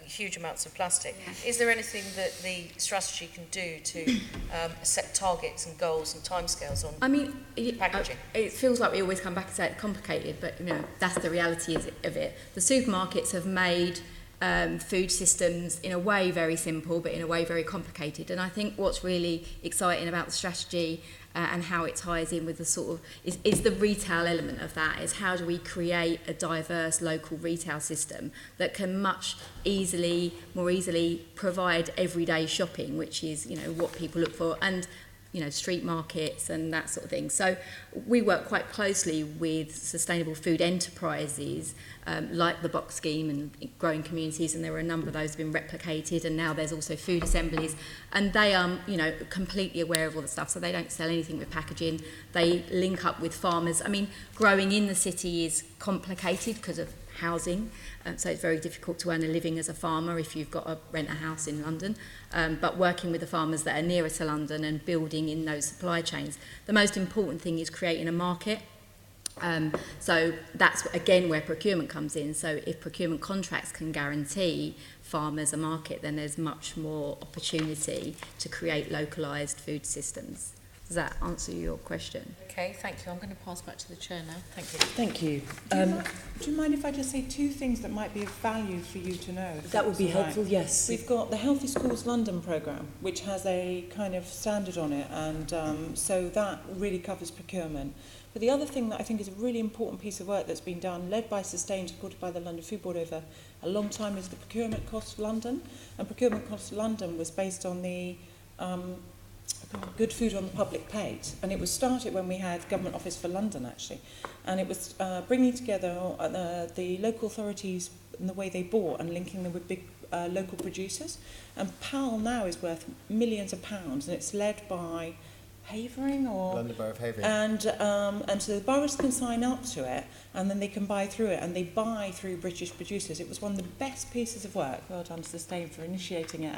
huge amounts of plastic. Is there anything that the strategy can do to set targets and goals and timescales on packaging? It feels like we always come back and say it's complicated, but you know that's the reality of it. The supermarkets have made food systems in a way very simple, but in a way very complicated. And I think what's really exciting about the strategy and how it ties in with the sort of is the retail element of that, is how do we create a diverse local retail system that can more easily provide everyday shopping, which is, you know, what people look for. And street markets and that sort of thing. So we work quite closely with sustainable food enterprises like the Box Scheme and growing communities, and there are a number of those have been replicated, and now there's also food assemblies, and they are completely aware of all the stuff, so they don't sell anything with packaging. They link up with farmers. I mean, growing in the city is complicated because of housing, so it's very difficult to earn a living as a farmer if you've got to rent a house in London, but working with the farmers that are nearer to London and building in those supply chains. The most important thing is creating a market. So that's again where procurement comes in. So if procurement contracts can guarantee farmers a market, then there's much more opportunity to create localised food systems. Does that answer your question? Okay, thank you. I'm going to pass back to the chair now. Thank you. Thank you. Do you mind if I just say two things that might be of value for you to know? That would be helpful, yes. We've got the Healthy Schools London programme, which has a kind of standard on it, and so that really covers procurement. But the other thing that I think is a really important piece of work that's been done, led by Sustain, supported by the London Food Board over a long time, is the Procurement Cost London. And Procurement Cost London was based on the Good Food on the Public Plate, and it was started when we had Government Office for London, actually, and it was bringing together the local authorities and the way they bought and linking them with big local producers. And PAL now is worth millions of pounds, and it's led by Havering or London Borough of Havering. And so the boroughs can sign up to it, and then they can buy through it, and they buy through British producers. It was one of the best pieces of work. Well done to Sustain for initiating it,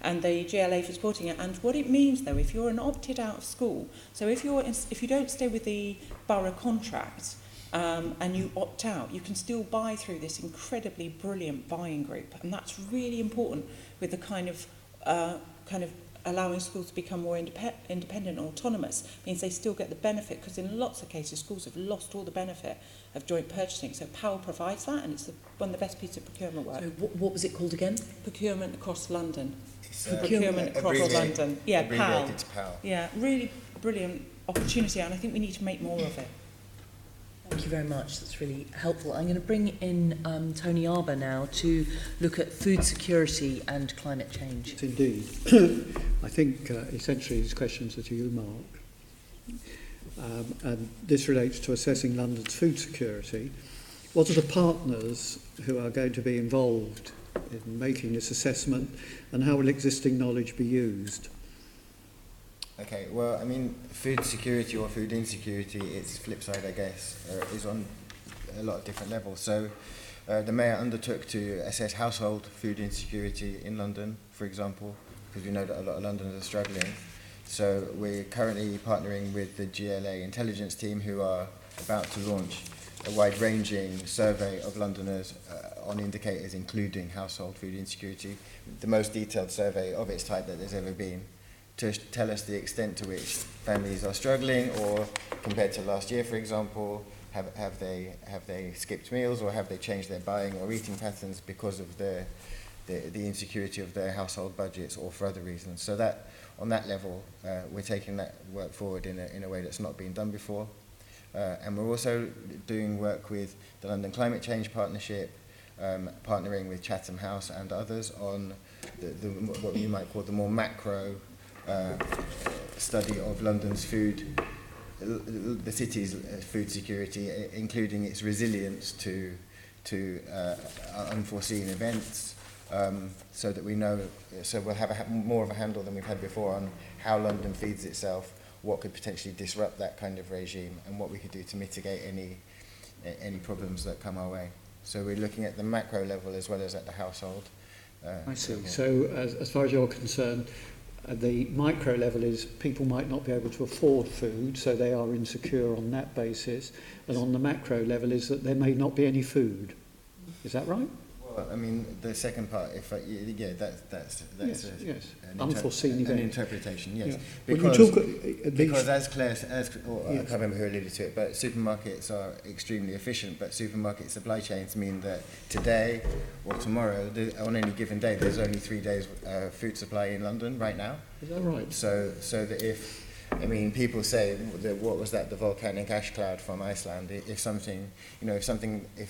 and the GLA for supporting it. And what it means, though, if you're an opted out of school, so if you don't stay with the borough contract and you opt out, you can still buy through this incredibly brilliant buying group, and that's really important with the kind of allowing schools to become more independent and autonomous. Means they still get the benefit, because in lots of cases schools have lost all the benefit of joint purchasing. So PAL provides that, and it's one of the best pieces of procurement work. So what was it called again? Procurement across London. Procurement across London. Yeah, PAL. Abbreviated to PAL. Yeah, really brilliant opportunity, and I think we need to make more of it. Thank you very much. That's really helpful. I'm going to bring in Tony Arbour now to look at food security and climate change. Indeed. I think essentially these questions are to you, Mark. And this relates to assessing London's food security. What are the partners who are going to be involved in making this assessment, and how will existing knowledge be used? Okay, well, I mean, food security or food insecurity, its flip side, I guess, is on a lot of different levels. So the Mayor undertook to assess household food insecurity in London, for example, because we know that a lot of Londoners are struggling. So we're currently partnering with the GLA intelligence team, who are about to launch a wide-ranging survey of Londoners on indicators including household food insecurity, the most detailed survey of its type that there's ever been, to tell us the extent to which families are struggling, or compared to last year, for example, have they skipped meals, or have they changed their buying or eating patterns because of the insecurity of their household budgets, or for other reasons. So that on that level, we're taking that work forward in a way that's not been done before. And we're also doing work with the London Climate Change Partnership, partnering with Chatham House and others on what you might call the more macro study of London's food, the city's food security, including its resilience to unforeseen events, so that we know, so we'll have more of a handle than we've had before on how London feeds itself, what could potentially disrupt that kind of regime, and what we could do to mitigate any problems that come our way. So we're looking at the macro level as well as at the household. I see. So as far as you're concerned, the micro level is people might not be able to afford food, so they are insecure on that basis. And on the macro level is that there may not be any food. Is that right? Well, I mean, the second part, that's yes. Unforeseen event. An interpretation, yes. Yeah. Because as Claire, I can't remember who alluded to it, but supermarkets are extremely efficient, but supermarket supply chains mean that today or tomorrow, on any given day, there's only 3 days food supply in London right now. Is that right? So that if, I mean, people say, what was that, the volcanic ash cloud from Iceland? If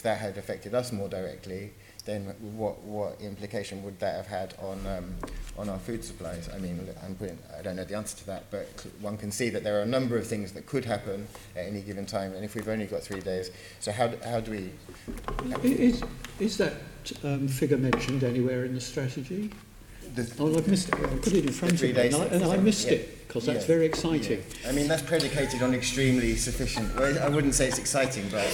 that had affected us more directly, then what implication would that have had on our food supplies? I mean, I don't know the answer to that, but one can see that there are a number of things that could happen at any given time, and if we've only got 3 days, so how do we... Is that figure mentioned anywhere in the strategy? I've missed it. I put it in front of me, and I missed it, because that's very exciting. Yeah. I mean, that's predicated on extremely sufficient... Well, I wouldn't say it's exciting, but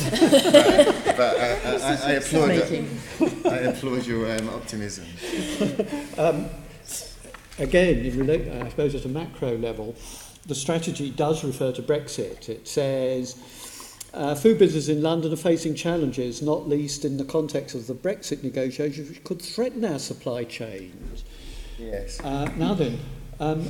I applaud your optimism. Again, I suppose at a macro level, the strategy does refer to Brexit. It says... food businesses in London are facing challenges, not least in the context of the Brexit negotiations, which could threaten our supply chains. Yes. Now then,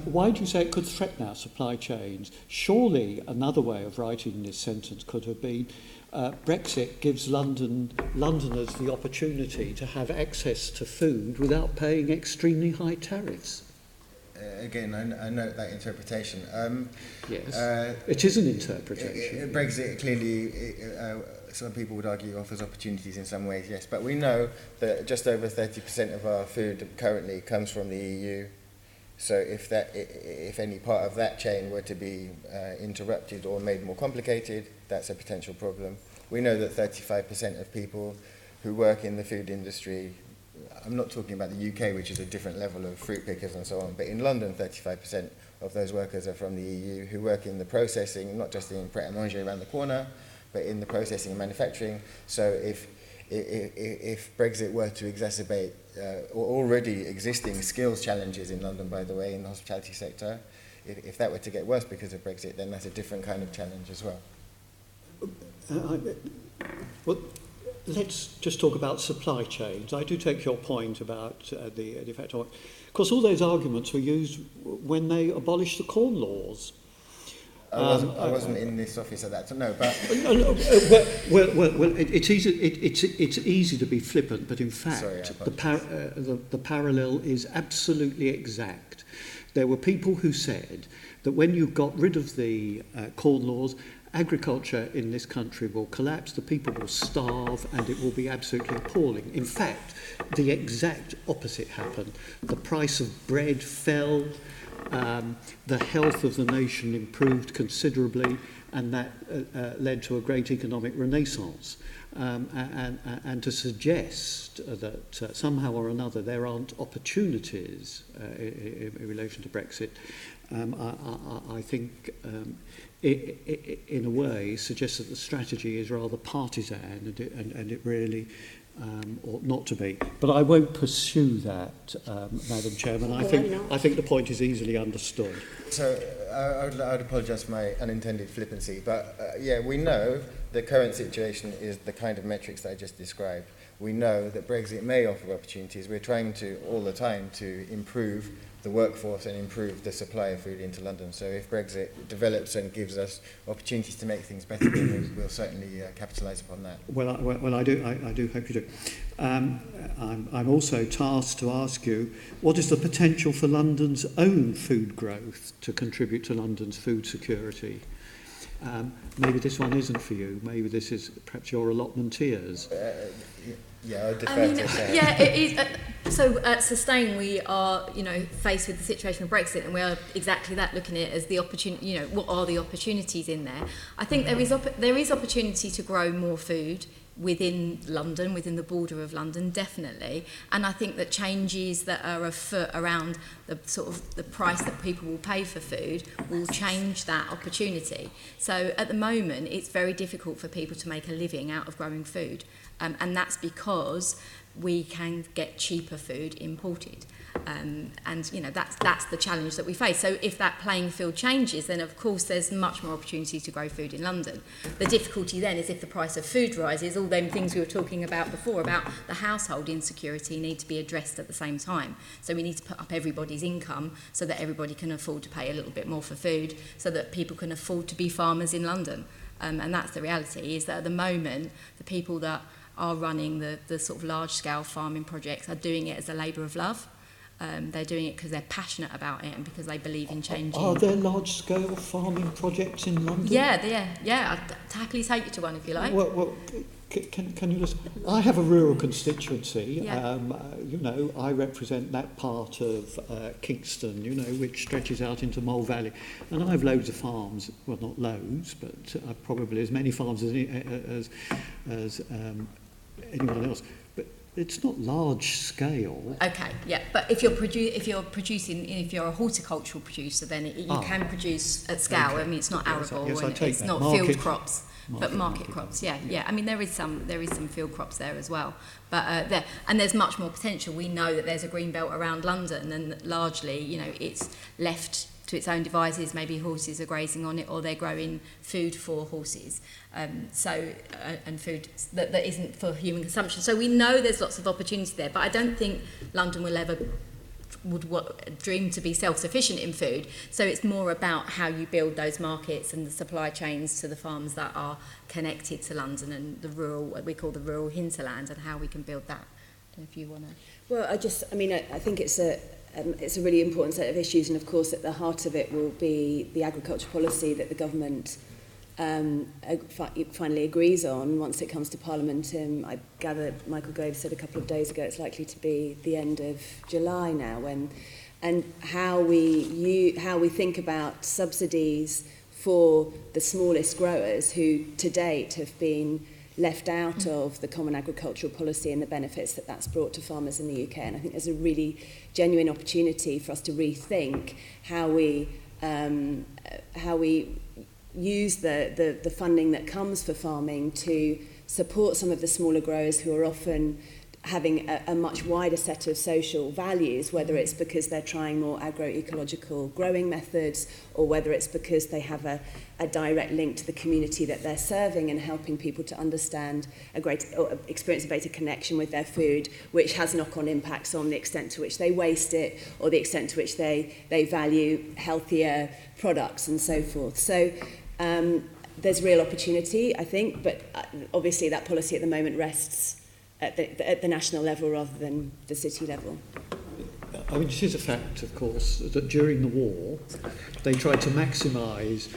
why do you say it could threaten our supply chains? Surely another way of writing this sentence could have been, Brexit gives Londoners the opportunity to have access to food without paying extremely high tariffs. Again, I note that interpretation. Yes, it is an interpretation. Brexit clearly, some people would argue, offers opportunities in some ways, yes. But we know that just over 30% of our food currently comes from the EU. So if any part of that chain were to be interrupted or made more complicated, that's a potential problem. We know that 35% of people who work in the food industry, I'm not talking about the UK, which is a different level of fruit pickers and so on, but in London, 35% of those workers are from the EU who work in the processing, not just in Pret-a-Manger around the corner, but in the processing and manufacturing. So if Brexit were to exacerbate already existing skills challenges in London, by the way, in the hospitality sector, if that were to get worse because of Brexit, then that's a different kind of challenge as well. Well, let's just talk about supply chains. I do take your point about the effect on... Of course, all those arguments were used when they abolished the Corn Laws. I wasn't in this office at that time, no, but... Well, it's easy to be flippant, but in fact, the parallel is absolutely exact. There were people who said that when you got rid of the Corn Laws, agriculture in this country will collapse, the people will starve, and it will be absolutely appalling. In fact, the exact opposite happened. The price of bread fell, the health of the nation improved considerably, and that led to a great economic renaissance. And to suggest that somehow or another there aren't opportunities in relation to Brexit, I think in a way suggests that the strategy is rather partisan, and it really ought not to be. But I won't pursue that, Madam Chairman. I think the point is easily understood. So I'd apologise for my unintended flippancy, but yeah, we know the current situation is the kind of metrics that I just described. We know that Brexit may offer opportunities. We're trying to, all the time, to improve the workforce and improve the supply of food into London. So if Brexit develops and gives us opportunities to make things better, then we'll certainly capitalise upon that. Well, I do hope you do. I'm also tasked to ask you, what is the potential for London's own food growth to contribute to London's food security? Maybe this one isn't for you. Maybe this is perhaps your allotmenteers. Yeah, I'd defer to Sarah. Yeah, it is. So at Sustain, we are, faced with the situation of Brexit, and we are exactly that, looking at it as the opportunity. What are the opportunities in there? I think there is opportunity to grow more food within London, within the border of London, definitely. And I think that changes that are afoot around the sort of the price that people will pay for food will change that opportunity. So at the moment, it's very difficult for people to make a living out of growing food. And that's because we can get cheaper food imported. And that's the challenge that we face. So if that playing field changes, then of course there's much more opportunity to grow food in London. The difficulty then is if the price of food rises, all them things we were talking about before about the household insecurity need to be addressed at the same time. So we need to put up everybody's income so that everybody can afford to pay a little bit more for food, so that people can afford to be farmers in London. And that's the reality, is that at the moment the people that are running the sort of large-scale farming projects are doing it as a labour of love. They're doing it because they're passionate about it and because they believe in changing. Are there large-scale farming projects in London? Yeah. I'd happily take you to one if you like. Well, Can you just? I have a rural constituency. Yeah. You know, I represent that part of Kingston, you know, which stretches out into Mole Valley, and I have loads of farms. Well, not loads, but probably as many farms as anyone else. But it's not large scale. Okay, yeah, but if you're a horticultural producer, then you can produce at scale. Okay. I mean, it's not arable, yes, and it's not field crops. But market crops, yeah. I mean, there is some field crops there as well. But there's much more potential. We know that there's a green belt around London, and that largely, you know, it's left to its own devices. Maybe horses are grazing on it, or they're growing food for horses. And food that isn't for human consumption. So we know there's lots of opportunity there. But I don't think London will ever dream to be self-sufficient in food. So it's more about how you build those markets and the supply chains to the farms that are connected to London and the rural, what we call the rural hinterland, and how we can build that. I don't know if you want to. Well, I think it's a really important set of issues, and of course at the heart of it will be the agriculture policy that the government finally agrees on once it comes to Parliament. I gather Michael Gove said a couple of days ago it's likely to be the end of July now, and how we think about subsidies for the smallest growers who to date have been left out of the common agricultural policy and the benefits that that's brought to farmers in the UK. And I think there's a really genuine opportunity for us to rethink how we use the funding that comes for farming to support some of the smaller growers who are often having a much wider set of social values, whether it's because they're trying more agroecological growing methods, or whether it's because they have a direct link to the community that they're serving and helping people to understand or experience a greater connection with their food, which has knock-on impacts on the extent to which they waste it, or the extent to which they value healthier products and so forth. So there's real opportunity, I think, but obviously that policy at the moment rests at the national level rather than the city level. I mean, it is a fact, of course, that during the war, they tried to maximise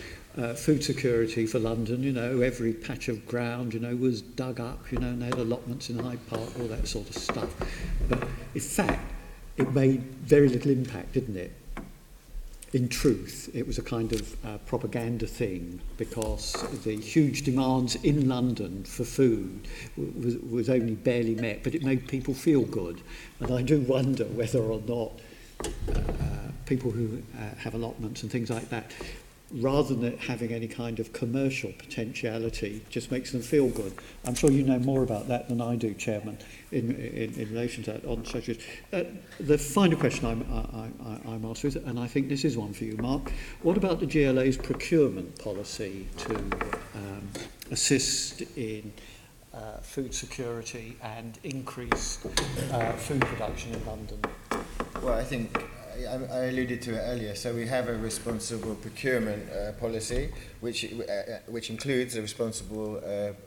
food security for London. You know, every patch of ground, you know, was dug up, you know, and they had allotments in Hyde Park, all that sort of stuff. But in fact, it made very little impact, didn't it? In truth, it was a kind of propaganda thing, because the huge demands in London for food was only barely met, but it made people feel good. And I do wonder whether or not people who have allotments and things like that, rather than it having any kind of commercial potentiality, just makes them feel good. I'm sure you know more about that than I do, Chairman, in relation to that on such issues. The final question I'm asked is, and I think this is one for you, Mark, what about the GLA's procurement policy to assist in food security and increase food production in London? Well, I think I alluded to it earlier. So we have a responsible procurement policy, which includes a responsible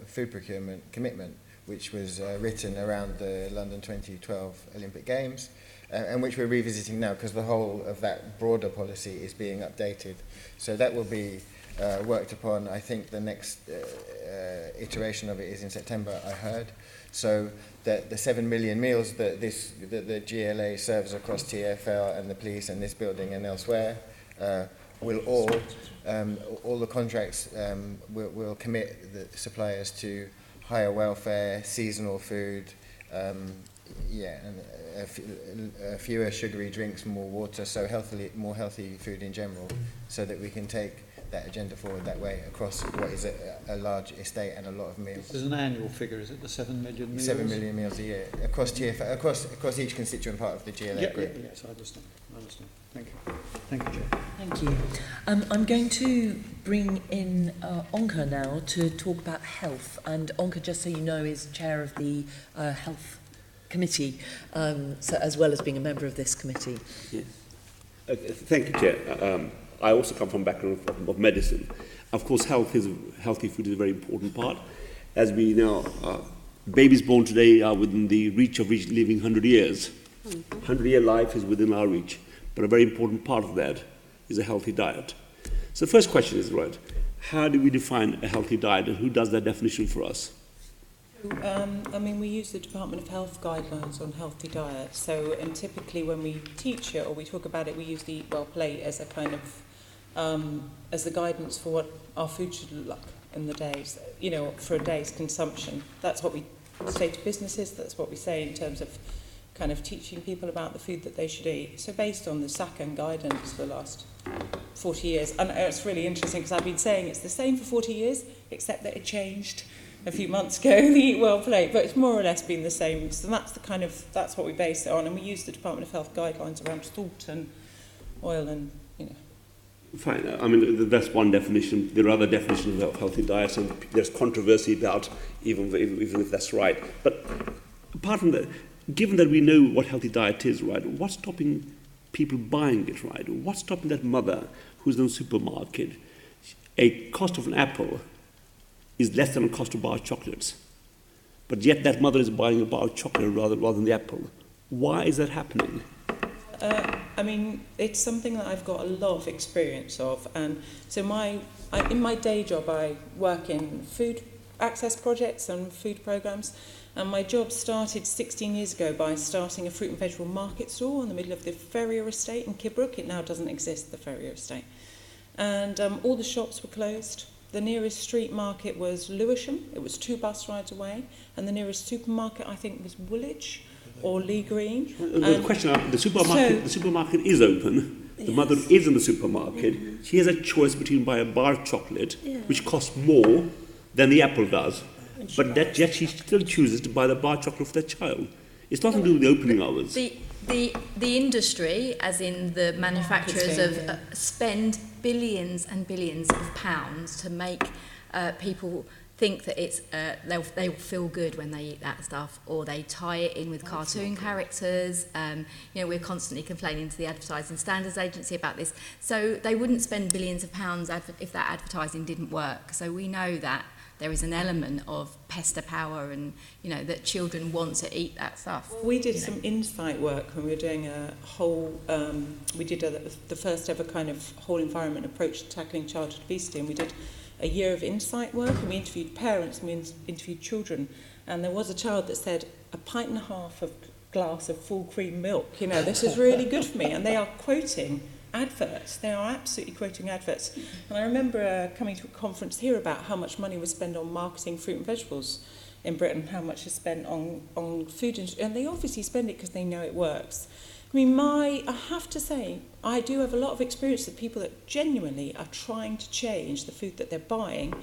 food procurement commitment, which was written around the London 2012 Olympic Games, and which we're revisiting now because the whole of that broader policy is being updated. So that will be worked upon. I think the next iteration of it is in September, I heard. So that the 7 million meals that the GLA serves across TfL and the police and this building and elsewhere will all the contracts will commit the suppliers to higher welfare, seasonal food, and fewer sugary drinks, more water, so more healthy food in general, so that we can take that agenda forward that way across what is a large estate and a lot of meals. There's an annual figure, is it the 7 million meals? 7 million meals a year across TfL, across each constituent part of the GLA group. Yes, I understand. Thank you. Thank you, Chair. Thank you. I'm going to bring in Onka now to talk about health. And Onka, just so you know, is chair of the Health Committee, so as well as being a member of this committee. Yes. Thank you, Chair. I also come from a background of medicine. Of course, healthy food is a very important part. As we know, babies born today are within the reach of living 100 years. 100-year life is within our reach. But a very important part of that is a healthy diet. So the first question is, right, how do we define a healthy diet, and who does that definition for us? I mean, we use the Department of Health guidelines on healthy diet. So, and typically when we teach it or we talk about it, we use the Eat Well plate as a kind of, as the guidance for what our food should look like in the days, you know, for a day's consumption. That's what we say to businesses, that's what we say in terms of kind of teaching people about the food that they should eat. So based on the SACAN guidance for the last 40 years, and it's really interesting because I've been saying it's the same for 40 years, except that it changed a few months ago, the Eat Well plate, but it's more or less been the same. So that's the kind of, that's what we base it on, and we use the Department of Health guidelines around salt and oil and, you know. Fine. I mean, that's one definition. There are other definitions of healthy diets, and there's controversy about even if that's right. But apart from that, given that we know what healthy diet is, right, what's stopping people buying it, right? What's stopping that mother who's in the supermarket? A cost of an apple is less than the cost of a bar of chocolates. But yet that mother is buying a bar of chocolate rather than the apple. Why is that happening? I mean, it's something that I've got a lot of experience of. And so in my day job, I work in food access projects and food programs. And my job started 16 years ago by starting a fruit and vegetable market stall in the middle of the Ferrier estate in Kidbrooke. It now doesn't exist, the Ferrier estate. And all the shops were closed. The nearest street market was Lewisham. It was 2 bus rides away. And the nearest supermarket, I think, was Woolwich or Lee Green. The question, the supermarket is open. The mother is in the supermarket. She has a choice between buying a bar of chocolate, which costs more than the apple does. But yet she still chooses to buy the bar of chocolate for their child. It's nothing to do with the opening hours. The industry, as in the manufacturers, spend billions and billions of pounds to make people think that it's they'll feel good when they eat that stuff, or they tie it in with cartoon characters. You know, we're constantly complaining to the Advertising Standards Agency about this. So they wouldn't spend billions of pounds if that advertising didn't work. So we know that there is an element of pester power, and you know that children want to eat that stuff. We did some insight work when we were doing a whole. We did the first ever kind of whole environment approach to tackling childhood obesity, and we did a year of insight work, and we interviewed parents and we interviewed children, and there was a child that said 1.5 pints of glass of full cream milk. You know, this is really good for me, and they are quoting adverts. They are absolutely quoting adverts. And I remember coming to a conference here about how much money was spent on marketing fruit and vegetables in Britain, how much is spent on food, and they obviously spend it because they know it works. I mean, I have to say, I do have a lot of experience with people that genuinely are trying to change the food that they're buying.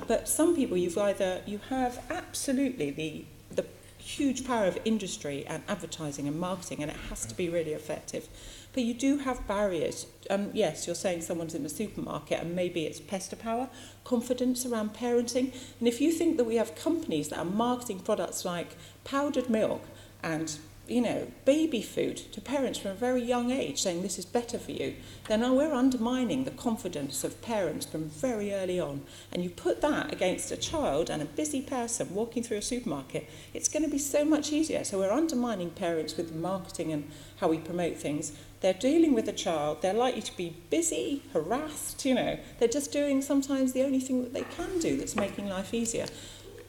But some people, you have absolutely the huge power of industry and advertising and marketing, and it has to be really effective. But you do have barriers. Yes, you're saying someone's in the supermarket and maybe it's pester power, confidence around parenting. And if you think that we have companies that are marketing products like powdered milk and, you know, baby food to parents from a very young age, saying this is better for you, then we're undermining the confidence of parents from very early on. And you put that against a child and a busy person walking through a supermarket, it's going to be so much easier. So we're undermining parents with marketing and how we promote things. They're dealing with a child, they're likely to be busy, harassed, you know. They're just doing sometimes the only thing that they can do that's making life easier.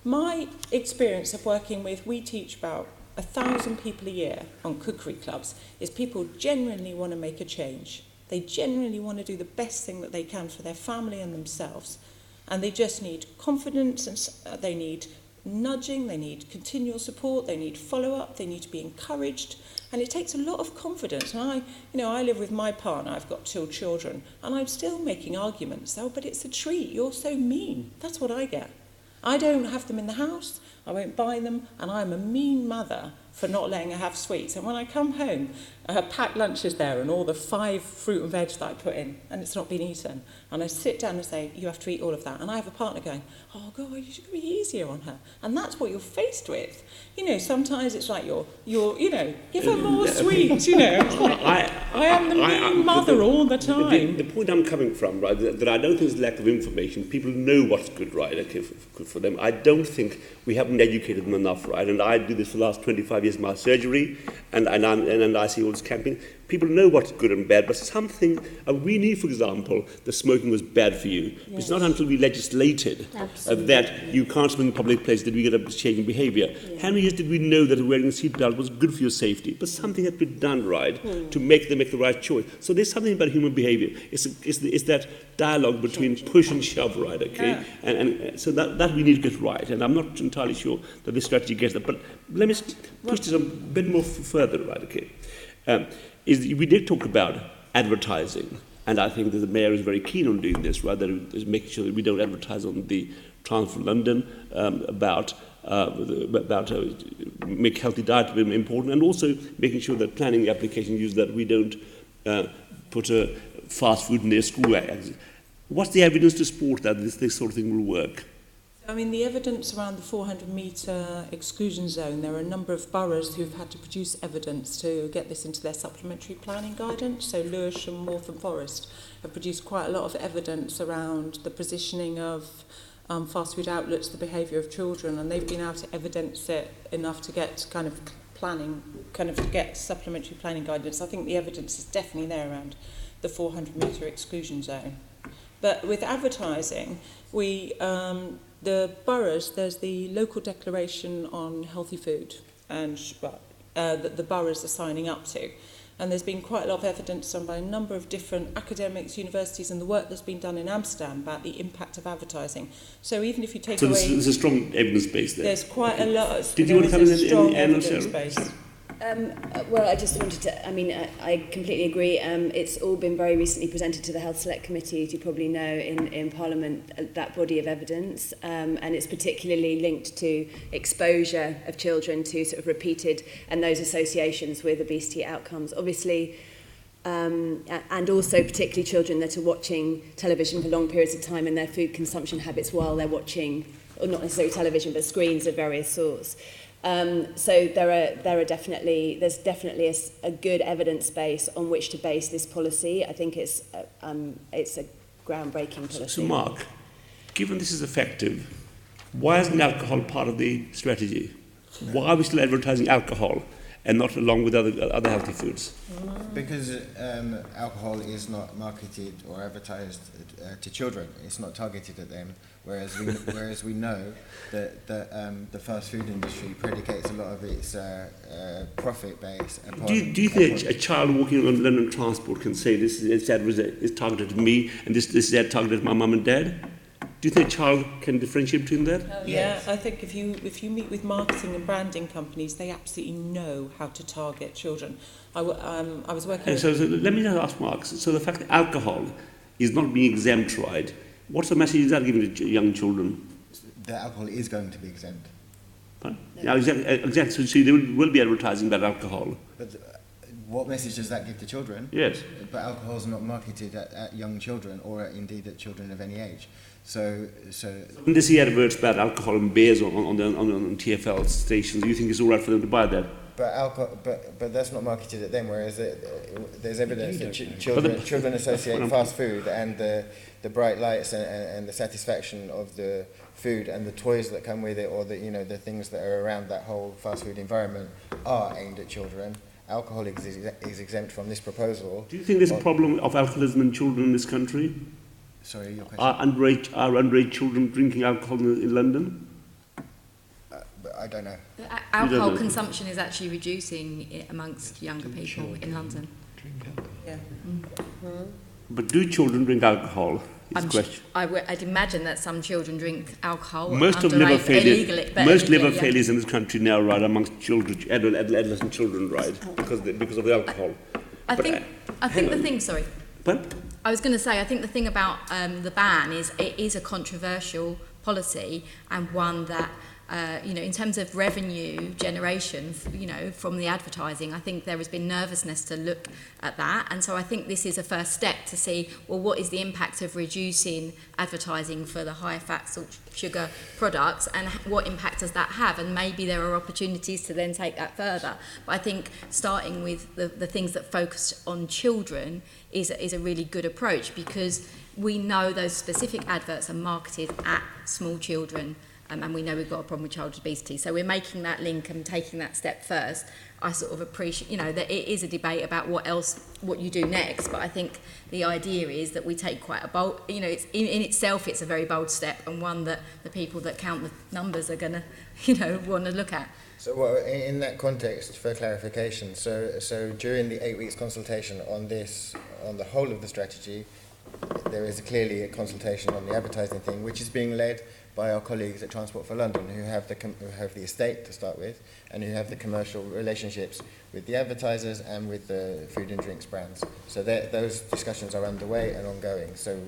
My experience of working with, we teach about 1,000 people a year on cookery clubs, is people genuinely want to make a change. They genuinely want to do the best thing that they can for their family and themselves. And they just need confidence, and they need nudging, they need continual support, they need follow-up, they need to be encouraged. And it takes a lot of confidence. And I live with my partner, I've got 2 children, and I'm still making arguments. Oh, but it's a treat, you're so mean. That's what I get. I don't have them in the house, I won't buy them, and I'm a mean mother for not letting her have sweets. And when I come home, her packed lunch is there and all the 5 fruit and veg that I put in, and it's not been eaten. And I sit down and say, you have to eat all of that. And I have a partner going, oh God, you should be easier on her. And that's what you're faced with. You know, sometimes it's like you're you know, give her more sweets, you know. I am the mean mother all the time. The point I'm coming from, right, that I don't think it's lack of information. People know what's good, right, okay, good for them. I don't think we haven't educated them enough, right? And I do this for the last 25 years in my surgery, and I see all awareness campaign. People know what's good and bad, but something, we knew, for example, that smoking was bad for you. Yes. It's not until we legislated that you can't smoke in public places that we get a change in behaviour. Yeah. How many years did we know that wearing a seatbelt was good for your safety? But something had been done right to make them make the right choice. So there's something about human behaviour. It's that dialogue between push and shove, right, okay? Yeah. And so that we need to get right. And I'm not entirely sure that this strategy gets that. But let me push this a bit more further, right, okay? We did talk about advertising, and I think that the Mayor is very keen on doing this, rather than making sure that we don't advertise on the Transport for London about make healthy diet important, and also making sure that planning application use that we don't put a fast food near school. What's the evidence to support that this sort of thing will work? I mean, the evidence around the 400-metre exclusion zone, there are a number of boroughs who've had to produce evidence to get this into their supplementary planning guidance. So Lewisham, Waltham Forest have produced quite a lot of evidence around the positioning of fast food outlets, the behaviour of children, and they've been able to evidence it enough to get kind of to get supplementary planning guidance. I think the evidence is definitely there around the 400-metre exclusion zone. But with advertising, the boroughs, there's the local declaration on healthy food and that the boroughs are signing up to. And there's been quite a lot of evidence done by a number of different academics, universities, and the work that's been done in Amsterdam about the impact of advertising. So even if you take away... So there's a strong evidence base there. There's quite a lot. Did you want to come in strong evidence base. Well, I just wanted to, I completely agree. It's all been very recently presented to the Health Select Committee, as you probably know, in Parliament, that body of evidence. And it's particularly linked to exposure of children to sort of repeated and those associations with obesity outcomes. Obviously, and also particularly children that are watching television for long periods of time and their food consumption habits while they're watching, or not necessarily television, but screens of various sorts. So there's definitely a good evidence base on which to base this policy. I think it's a groundbreaking policy. So Mark, given this is effective, why isn't alcohol part of the strategy? Why are we still advertising alcohol and not along with other healthy foods? Because alcohol is not marketed or advertised to children. It's not targeted at them. Whereas we know that the fast food industry predicates a lot of its profit base. Do you think a child walking on London transport can say this ad is targeted at me and this ad targeted at my mum and dad? Do you think a child can differentiate between that? Yeah, I think if you meet with marketing and branding companies, they absolutely know how to target children. I was working. So let me just ask Mark. So the fact that alcohol is not being exempt, right? What's the message that giving to young children? That alcohol is going to be exempt. Right? Yeah, exactly. So they will be advertising about alcohol. But what message does that give to children? Yes. But alcohol is not marketed at young children or indeed at children of any age. So when they see adverts about alcohol and beers on TfL stations, do you think it's all right for them to buy that? But that's not marketed at them. Whereas there's evidence that children associate fast food and the bright lights and the satisfaction of the food and the toys that come with it, or the things that are around that whole fast food environment are aimed at children. Alcohol is exempt from this proposal. Do you think there's a problem of alcoholism in children in this country? Sorry, your question. Are underage children drinking alcohol in London? I don't know. Alcohol consumption is actually reducing amongst younger people in London. Yeah. But do children drink alcohol? I'd imagine that some children drink alcohol. Most liver failures in this country now, right, amongst children, adolescent children, right, because of the alcohol. I think the thing. Sorry. But I was going to say, I think the thing about the ban is it is a controversial policy and one that, in terms of revenue generation, from the advertising, I think there has been nervousness to look at that. And so I think this is a first step to see, well, what is the impact of reducing advertising for the high fat, salt, sugar products, and what impact does that have? And maybe there are opportunities to then take that further. But I think starting with the things that focus on children is a really good approach, because we know those specific adverts are marketed at small children. and we know we've got a problem with childhood obesity. So we're making that link and taking that step first. I sort of appreciate, that it is a debate about what you do next, but I think the idea is that we take quite a bold, it's in itself it's a very bold step, and one that the people that count the numbers are going to, want to look at. So well, in that context, for clarification, so during the 8 weeks consultation on the whole of the strategy, there is clearly a consultation on the advertising thing, which is being led by our colleagues at Transport for London, who have the estate to start with, and who have the commercial relationships with the advertisers and with the food and drinks brands. So those discussions are underway and ongoing. So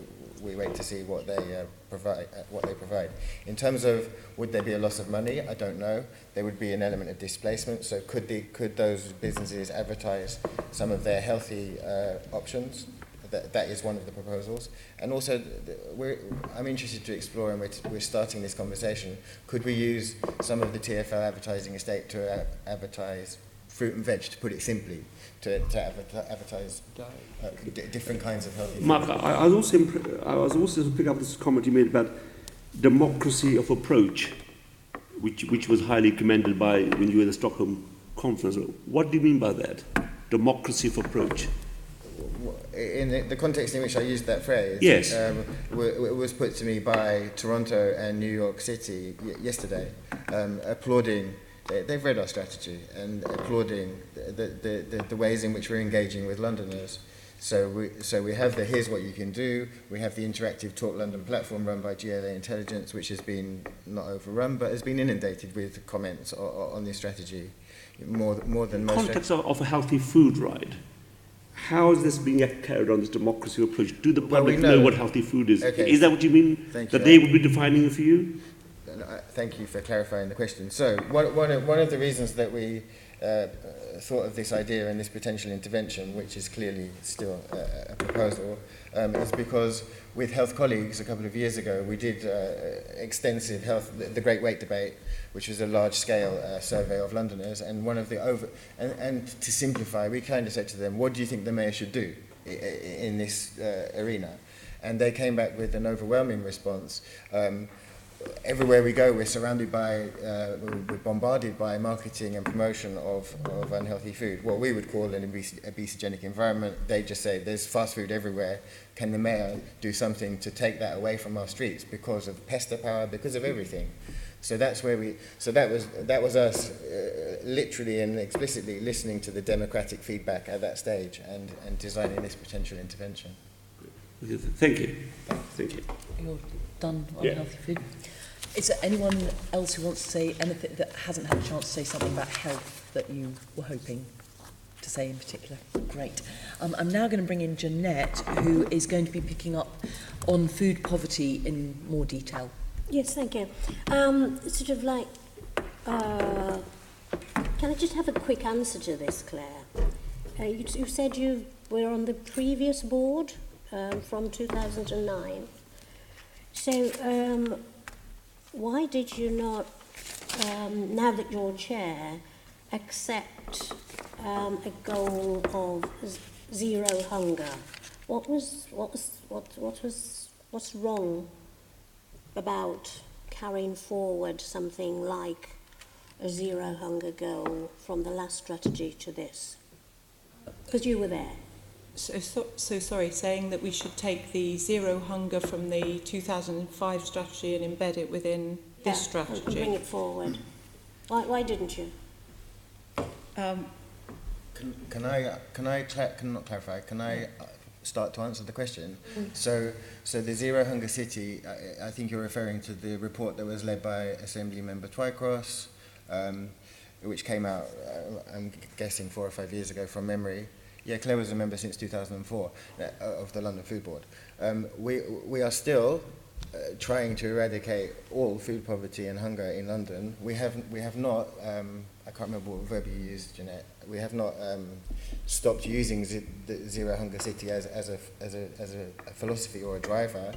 we wait to see what they provide. In terms of would there be a loss of money, I don't know. There would be an element of displacement. So could those businesses advertise some of their healthy options? That is one of the proposals. And also, I'm interested to explore, and we're starting this conversation, could we use some of the TfL advertising estate to advertise fruit and veg, to put it simply, to advertise different kinds of healthy food? Mark, I was also picking up this comment you made about democracy of approach, which was highly commended by when you were at the Stockholm conference. What do you mean by that? Democracy of approach? In the context in which I used that phrase, yes. It was put to me by Toronto and New York City yesterday, applauding, they've read our strategy, and applauding the ways in which we're engaging with Londoners. So we have the Here's What You Can Do, we have the interactive Talk London platform run by GLA Intelligence, which has been not overrun, but has been inundated with comments on this strategy, more than most. Context of a healthy food ride. How is this being carried on, this democracy approach? Do the public know what healthy food is? Okay. Is that what you mean? Thank that you. they would be defining it for you? Thank you for clarifying the question. So one of the reasons that we thought of this idea and this potential intervention, which is clearly still a proposal, is because with health colleagues a couple of years ago, we did extensive the Great Weight Debate, which was a large-scale survey of Londoners, and one of the and to simplify, we kind of said to them, what do you think the mayor should do in this arena? And they came back with an overwhelming response. Everywhere we go, we're surrounded by, we're bombarded by marketing and promotion of unhealthy food, what we would call an obesogenic environment. They just say there's fast food everywhere. Can the mayor do something to take that away from our streets because of pester power, because of everything? So that's where that was us literally and explicitly listening to the democratic feedback at that stage and designing this potential intervention. Thank you. Thank you. You're done on healthy food. Is there anyone else who wants to say anything that hasn't had a chance to say something about health that you were hoping to say in particular? Great. I'm now going to bring in Jeanette, who is going to be picking up on food poverty in more detail. Yes, thank you. Can I just have a quick answer to this, Claire? You said you were on the previous board from 2009. So why did you not, now that you're chair, accept a goal of zero hunger? What's wrong about carrying forward something like a zero hunger goal from the last strategy to this? Because you were there. So sorry, saying that we should take the zero hunger from the 2005 strategy and embed it within this strategy. And bring it forward. Why didn't you? Can I start to answer the question? So the Zero Hunger City, I think you're referring to the report that was led by Assembly Member Twycross, which came out, I'm guessing 4 or 5 years ago from memory. Yeah, Claire was a member since 2004 of the London Food Board. We are still trying to eradicate all food poverty and hunger in London. We have not, I can't remember what verb you used, Jeanette. We have not stopped using the Zero Hunger City as a philosophy or a driver.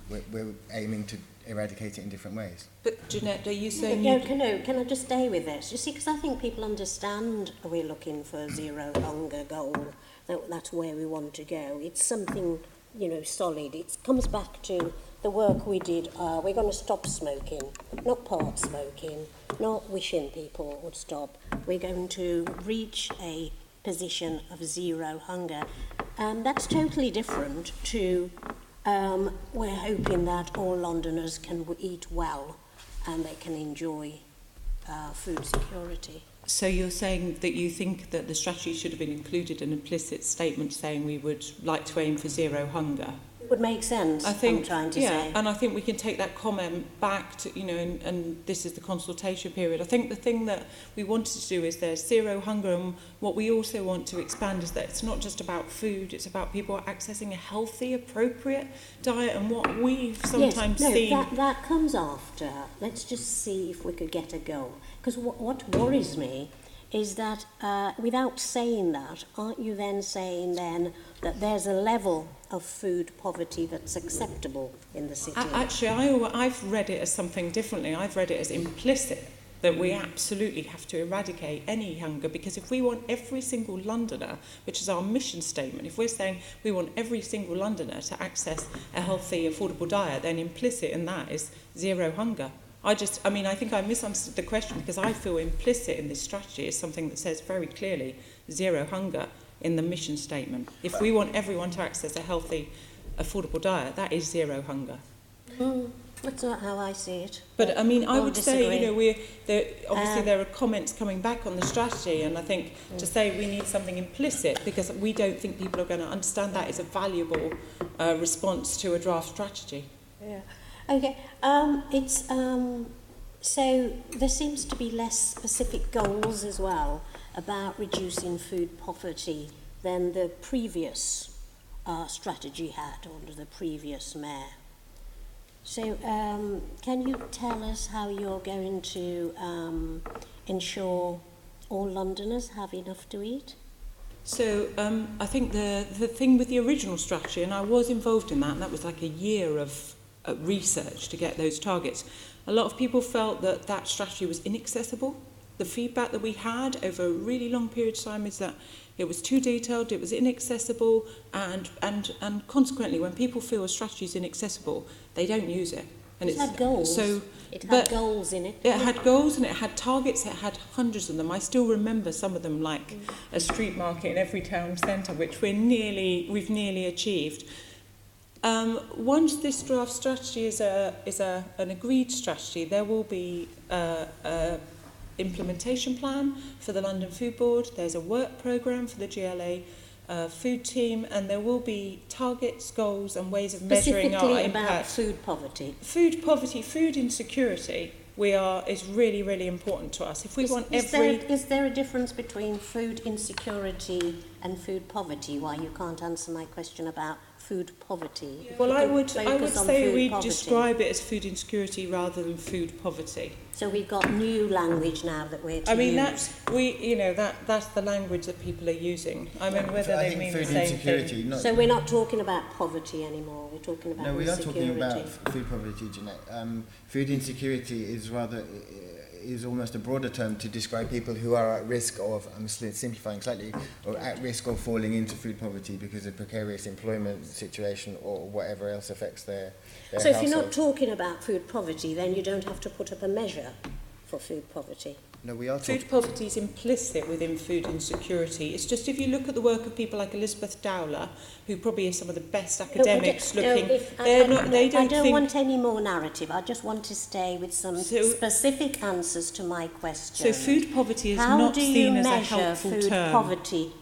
We're aiming to eradicate it in different ways. But Jeanette, are you saying... Can I just stay with this? You see, because I think people understand we're looking for a zero hunger goal, that's where we want to go. It's something solid. It comes back to the work we did. We're going to stop smoking, not part smoking, not wishing people would stop. We're going to reach a position of zero hunger. That's totally different to we're hoping that all Londoners can eat well and they can enjoy food security. So you're saying that you think that the strategy should have been included an implicit statement saying we would like to aim for zero hunger? It would make sense, I think, I'm trying to yeah, say. and I think we can take that comment back to, and this is the consultation period. I think the thing that we wanted to do is there's zero hunger, and what we also want to expand is that it's not just about food, it's about people accessing a healthy, appropriate diet, and what we've sometimes seen... Yes, that comes after. Let's just see if we could get a go. Because what worries me is that without saying that, aren't you then saying then that there's a level of food poverty that's acceptable in the city? Actually, I've read it as something differently. I've read it as implicit, that we absolutely have to eradicate any hunger, because if we want every single Londoner, which is our mission statement, if we're saying we want every single Londoner to access a healthy, affordable diet, then implicit in that is zero hunger. I think I misunderstood the question, because I feel implicit in this strategy is something that says very clearly zero hunger in the mission statement. If we want everyone to access a healthy, affordable diet, that is zero hunger. That's not how I see it. But I mean, I would disagree. say, obviously there are comments coming back on the strategy, and I think to say we need something implicit, because we don't think people are going to understand that is a valuable response to a draft strategy. Yeah. Okay. So there seems to be less specific goals as well about reducing food poverty than the previous strategy had under the previous mayor. So can you tell us how you're going to ensure all Londoners have enough to eat? So I think the thing with the original strategy, and I was involved in that, and that was like a year of research to get those targets. A lot of people felt that that strategy was inaccessible. The feedback that we had over a really long period of time is that it was too detailed, it was inaccessible, and consequently, when people feel a strategy is inaccessible, they don't use it. And it had goals. So, it had goals in it. It had goals and it had targets. It had hundreds of them. I still remember some of them, like a street market in every town centre, which we've nearly achieved. Once this draft strategy is an agreed strategy, there will be a implementation plan for the London Food Board. There's a work programme for the GLA food team, and there will be targets, goals and ways of measuring our impact. About food poverty. Food poverty, food insecurity is really, really important to us. If we want Is there a difference between food insecurity and food poverty? Why you can't answer my question about food poverty? Well, I would say we describe it as food insecurity rather than food poverty. So we've got new language now that we're to use. That's the language that people are using. I mean, whether they mean the same thing. So we're not talking about poverty anymore. We're talking about insecurity. No, we are talking about food poverty, Jeanette. Food insecurity is almost a broader term to describe people who are at risk of, I'm simplifying slightly, or at risk of falling into food poverty because of precarious employment situation or whatever else affects their So if you're not talking about food poverty, then you don't have to put up a measure for food poverty. No, we are food poverty is implicit within food insecurity. It's just if you look at the work of people like Elizabeth Dowler, who probably is some of the best academics I don't want any more narrative. I just want to stay with some specific answers to my question. So food poverty is not seen as a helpful term.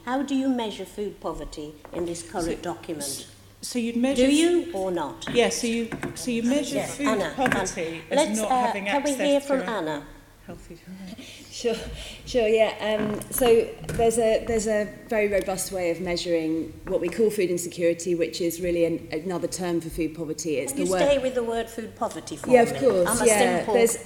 How do you measure food poverty in this current document? So you'd measure... Do you or not? Yes, so you measure food poverty as not having access to... Can we hear from Anna? Healthy. Sure, yeah. So there's a very robust way of measuring what we call food insecurity, which is really another term for food poverty. It's stay with the word food poverty for me. Of course.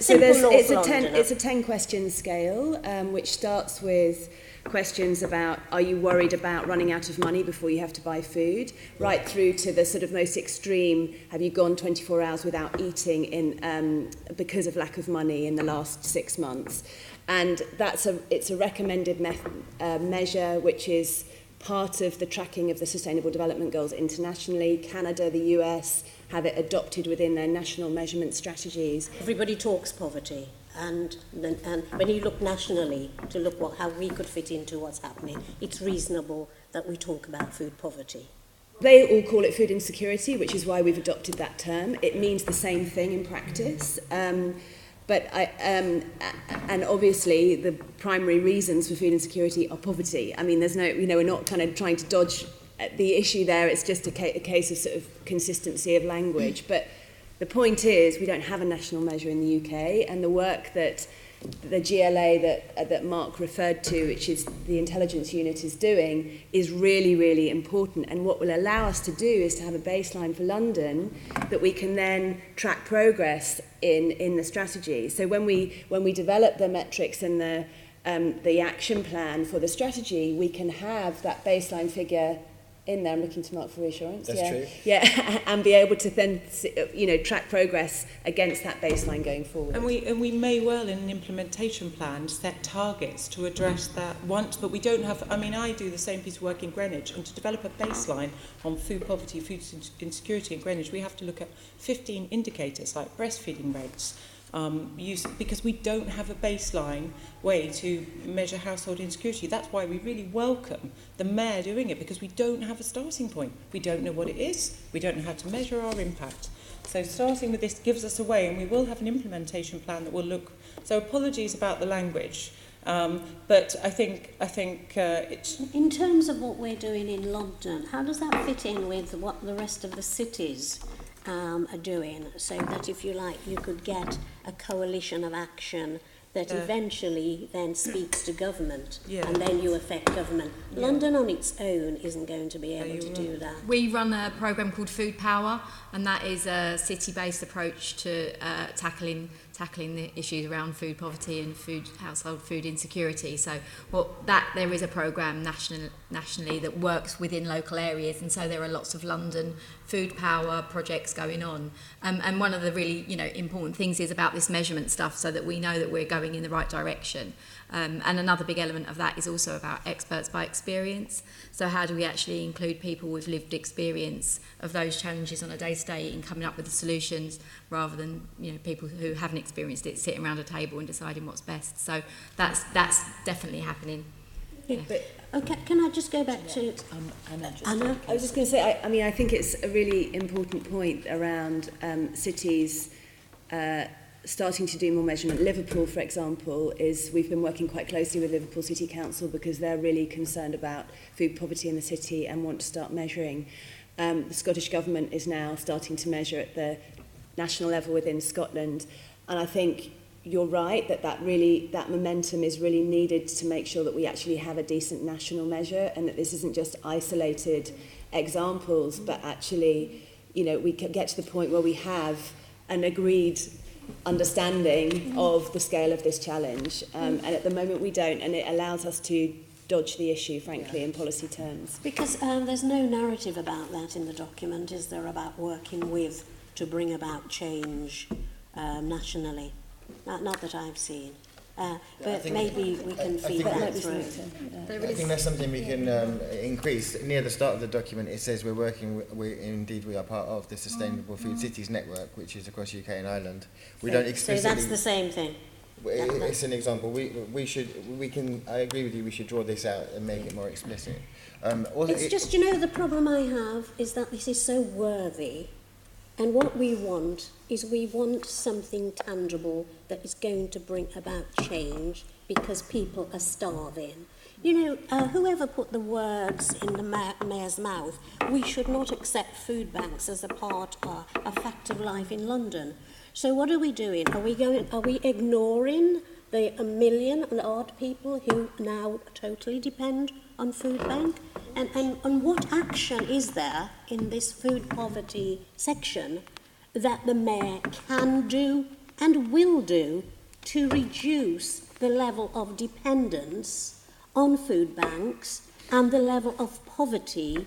It's a 10-question scale, which starts with questions about, are you worried about running out of money before you have to buy food, right through to the sort of most extreme, have you gone 24 hours without eating because of lack of money in the last 6 months. And it's a recommended measure, which is part of the tracking of the Sustainable Development Goals internationally. Canada, the US have it adopted within their national measurement strategies. Everybody talks poverty, and when you look nationally to look how we could fit into what's happening, it's reasonable that we talk about food poverty. They all call it food insecurity, which is why we've adopted that term. It means the same thing in practice. And obviously the primary reasons for food insecurity are poverty. I mean, there's no, we're not kind of trying to dodge the issue there. It's just a case of sort of consistency of language. But the point is, we don't have a national measure in the UK, and the work that the GLA that Mark referred to, which is the intelligence unit, is doing, is really, really important. And what will allow us to do is to have a baseline for London that we can then track progress in the strategy. So when we develop the metrics and the action plan for the strategy, we can have that baseline figure in there. I'm looking to Mark for reassurance. That's true. Yeah, and be able to then, track progress against that baseline going forward. And we may well, in an implementation plan, set targets to address that once, but we don't have. I mean, I do the same piece of work in Greenwich, and to develop a baseline on food poverty, food insecurity in Greenwich, we have to look at 15 indicators like breastfeeding rates. Because we don't have a baseline way to measure household insecurity. That's why we really welcome the Mayor doing it, because we don't have a starting point. We don't know what it is. We don't know how to measure our impact. So starting with this gives us a way, and we will have an implementation plan that will look. So apologies about the language, but I think it's. In terms of what we're doing in London, how does that fit in with what the rest of the cities are doing, so that, if you like, you could get a coalition of action that eventually then speaks to government, and then you affect government. London on its own isn't going to be able to do that. We run a programme called Food Power, and that is a city-based approach to tackling the issues around food poverty and household food insecurity. So there is a programme nationally that works within local areas, and so there are lots of London food power projects going on. And one of the really important things is about this measurement stuff, so that we know that we're going in the right direction. And another big element of that is also about experts by experience. So how do we actually include people with lived experience of those challenges on a day-to-day in coming up with the solutions, rather than people who haven't experienced it sitting around a table and deciding what's best. So that's definitely happening. Yeah. Okay, can I just go back to Anna? I was just going to say, I think it's a really important point around cities starting to do more measurement. Liverpool, for example, we've been working quite closely with Liverpool City Council, because they're really concerned about food poverty in the city and want to start measuring. The Scottish Government is now starting to measure at the national level within Scotland, and I think you're right that momentum is really needed to make sure that we actually have a decent national measure, and that this isn't just isolated examples, but actually, we can get to the point where we have an agreed understanding of the scale of this challenge, and at the moment we don't, and it allows us to dodge the issue, frankly, in policy terms. Because there's no narrative about that in the document, is there, about working with to bring about change nationally? Not that I've seen. But maybe we can feed that through. I think that's something we can increase. Near the start of the document, it says we are part of the Sustainable Food Cities Network, which is across UK and Ireland. We don't explicitly. So that's the same thing. It's an example. I agree with you. We should draw this out and make it more explicit. It's just, the problem I have is that this is so worthy. And what we want is something tangible that is going to bring about change, because people are starving. Whoever put the words in the mayor's mouth, we should not accept food banks as a fact of life in London. So what are we doing? Are we ignoring the 1 million and odd people who now totally depend on food bank? And what action is there in this food poverty section that the mayor can do and will do to reduce the level of dependence on food banks and the level of poverty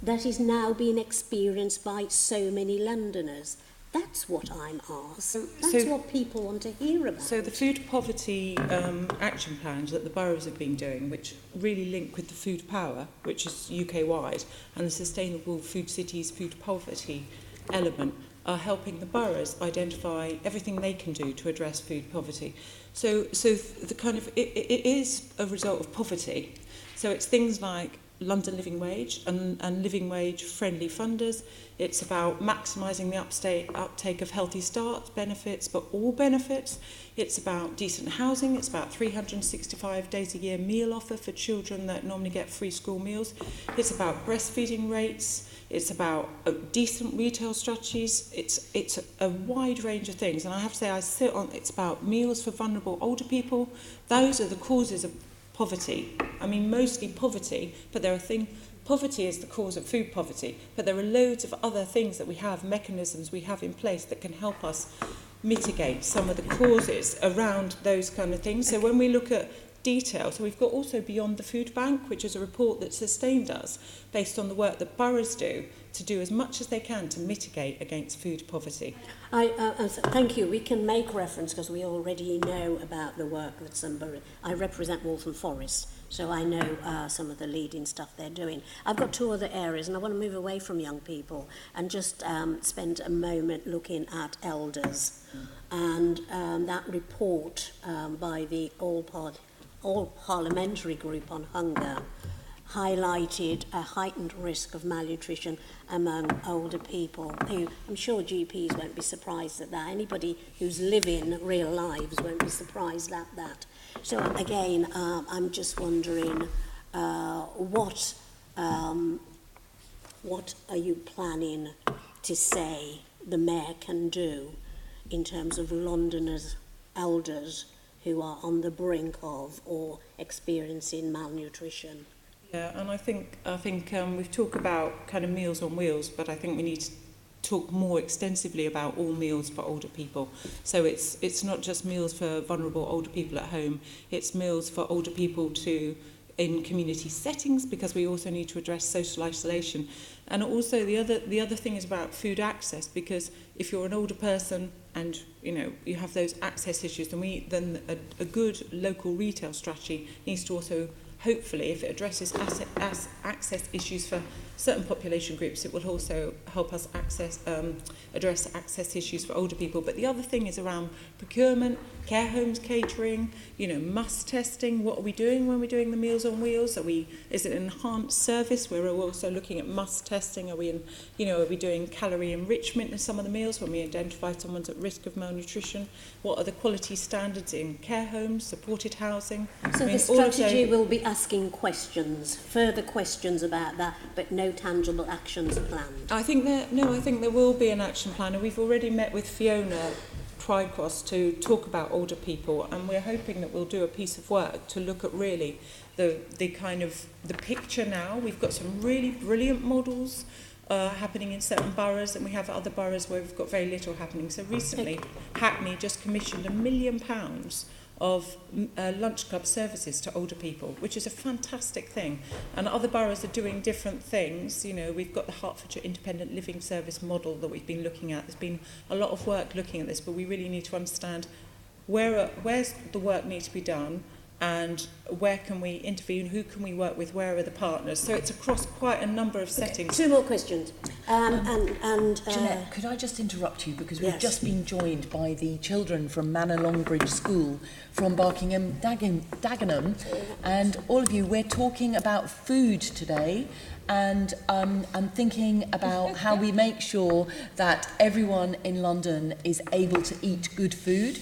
that is now being experienced by so many Londoners? That's what I'm asked. That's what people want to hear about. So the food poverty action plans that the boroughs have been doing, which really link with the food power, which is UK-wide, and the sustainable food cities, food poverty element, are helping the boroughs identify everything they can do to address food poverty. So the kind of it is a result of poverty. So it's things like London living wage and living wage friendly funders. It's about maximising the uptake of healthy start benefits, but all benefits. It's about decent housing. It's about 365 days a year meal offer for children that normally get free school meals. It's about breastfeeding rates. It's about decent retail strategies. It's a wide range of things. And I have to say, it's about meals for vulnerable older people. Those are the causes of poverty. I mean, mostly poverty, but poverty is the cause of food poverty, but there are loads of other things that we have, mechanisms we have in place that can help us mitigate some of the causes around those kind of things. So when we look at detail, so we've got also Beyond the Food Bank, which is a report that Sustain does based on the work that boroughs do to do as much as they can to mitigate against food poverty. Thank you. We can make reference because we already know about the work that some boroughs... I represent Waltham Forest, so I know some of the leading stuff they're doing. I've got two other areas, and I want to move away from young people and just spend a moment looking at elders. And that report by the All-Parliamentary Group on Hunger highlighted a heightened risk of malnutrition among older people who, I'm sure GPs won't be surprised at that. Anybody who's living real lives won't be surprised at that. So again, I'm just wondering what are you planning to say the Mayor can do in terms of Londoners' elders who are on the brink of or experiencing malnutrition? Yeah, and I think we've talked about kind of Meals on Wheels, but I think we need to talk more extensively about all meals for older people. So it's not just meals for vulnerable older people at home, it's meals for older people in community settings, because we also need to address social isolation. And also the other thing is about food access, because if you're an older person and you have those access issues, then a good local retail strategy needs to also, hopefully, if it addresses access issues for certain population groups, it will also help us address access issues for older people. But the other thing is around procurement, care homes catering, must testing. What are we doing when we're doing the Meals on Wheels? Is it an enhanced service? We're also looking at must testing. Are we doing calorie enrichment in some of the meals when we identify someone's at risk of malnutrition? What are the quality standards in care homes, supported housing? So the strategy will be asking questions, further questions about that, but no tangible actions planned. I think there will be an action plan, and we've already met with Fiona Prycross to talk about older people, and we're hoping that we'll do a piece of work to look at really the kind of the picture now. We've got some really brilliant models happening in certain boroughs, and we have other boroughs where we've got very little happening. So recently, Hackney just commissioned £1 million of lunch club services to older people, which is a fantastic thing. And other boroughs are doing different things. We've got the Hertfordshire Independent Living Service model that we've been looking at. There's been a lot of work looking at this, but we really need to understand where's the work need to be done, and where can we intervene, who can we work with, where are the partners. So it's across quite a number of settings. Okay, two more questions. Jeanette, could I just interrupt you, because we've just been joined by the children from Manor Longbridge School from Barkingham Dagenham, and all of you, we're talking about food today, and I'm thinking about how we make sure that everyone in London is able to eat good food.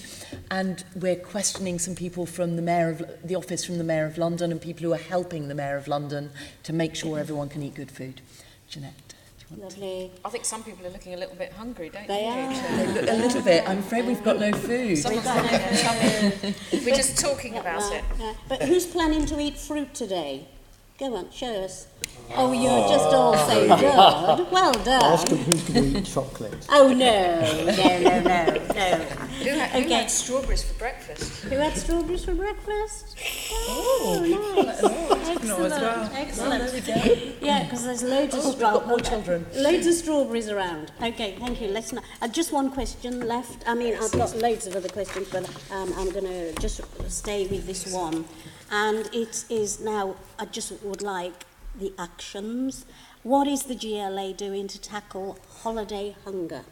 And we're questioning some people from the office from the Mayor of London, and people who are helping the Mayor of London to make sure everyone can eat good food. Jeanette, do you want Lovely. I think some people are looking a little bit hungry, don't They they? are. They look a little bit. I'm afraid we've got no food. We're just talking about it. But who's planning to eat fruit today? Go on, show us. Oh, you're just all so good. Well done. Ask them who's going to eat chocolate. Oh, no. Who had strawberries for breakfast? Who had strawberries for breakfast? Oh, nice. Excellent. Excellent. Yeah, because there's loads of loads of strawberries around. Okay, thank you. Let's not. Just one question left. I mean, I've got loads of other questions, but I'm going to just stay with this one. And it is now, I just would like the actions. What is the GLA doing to tackle holiday hunger?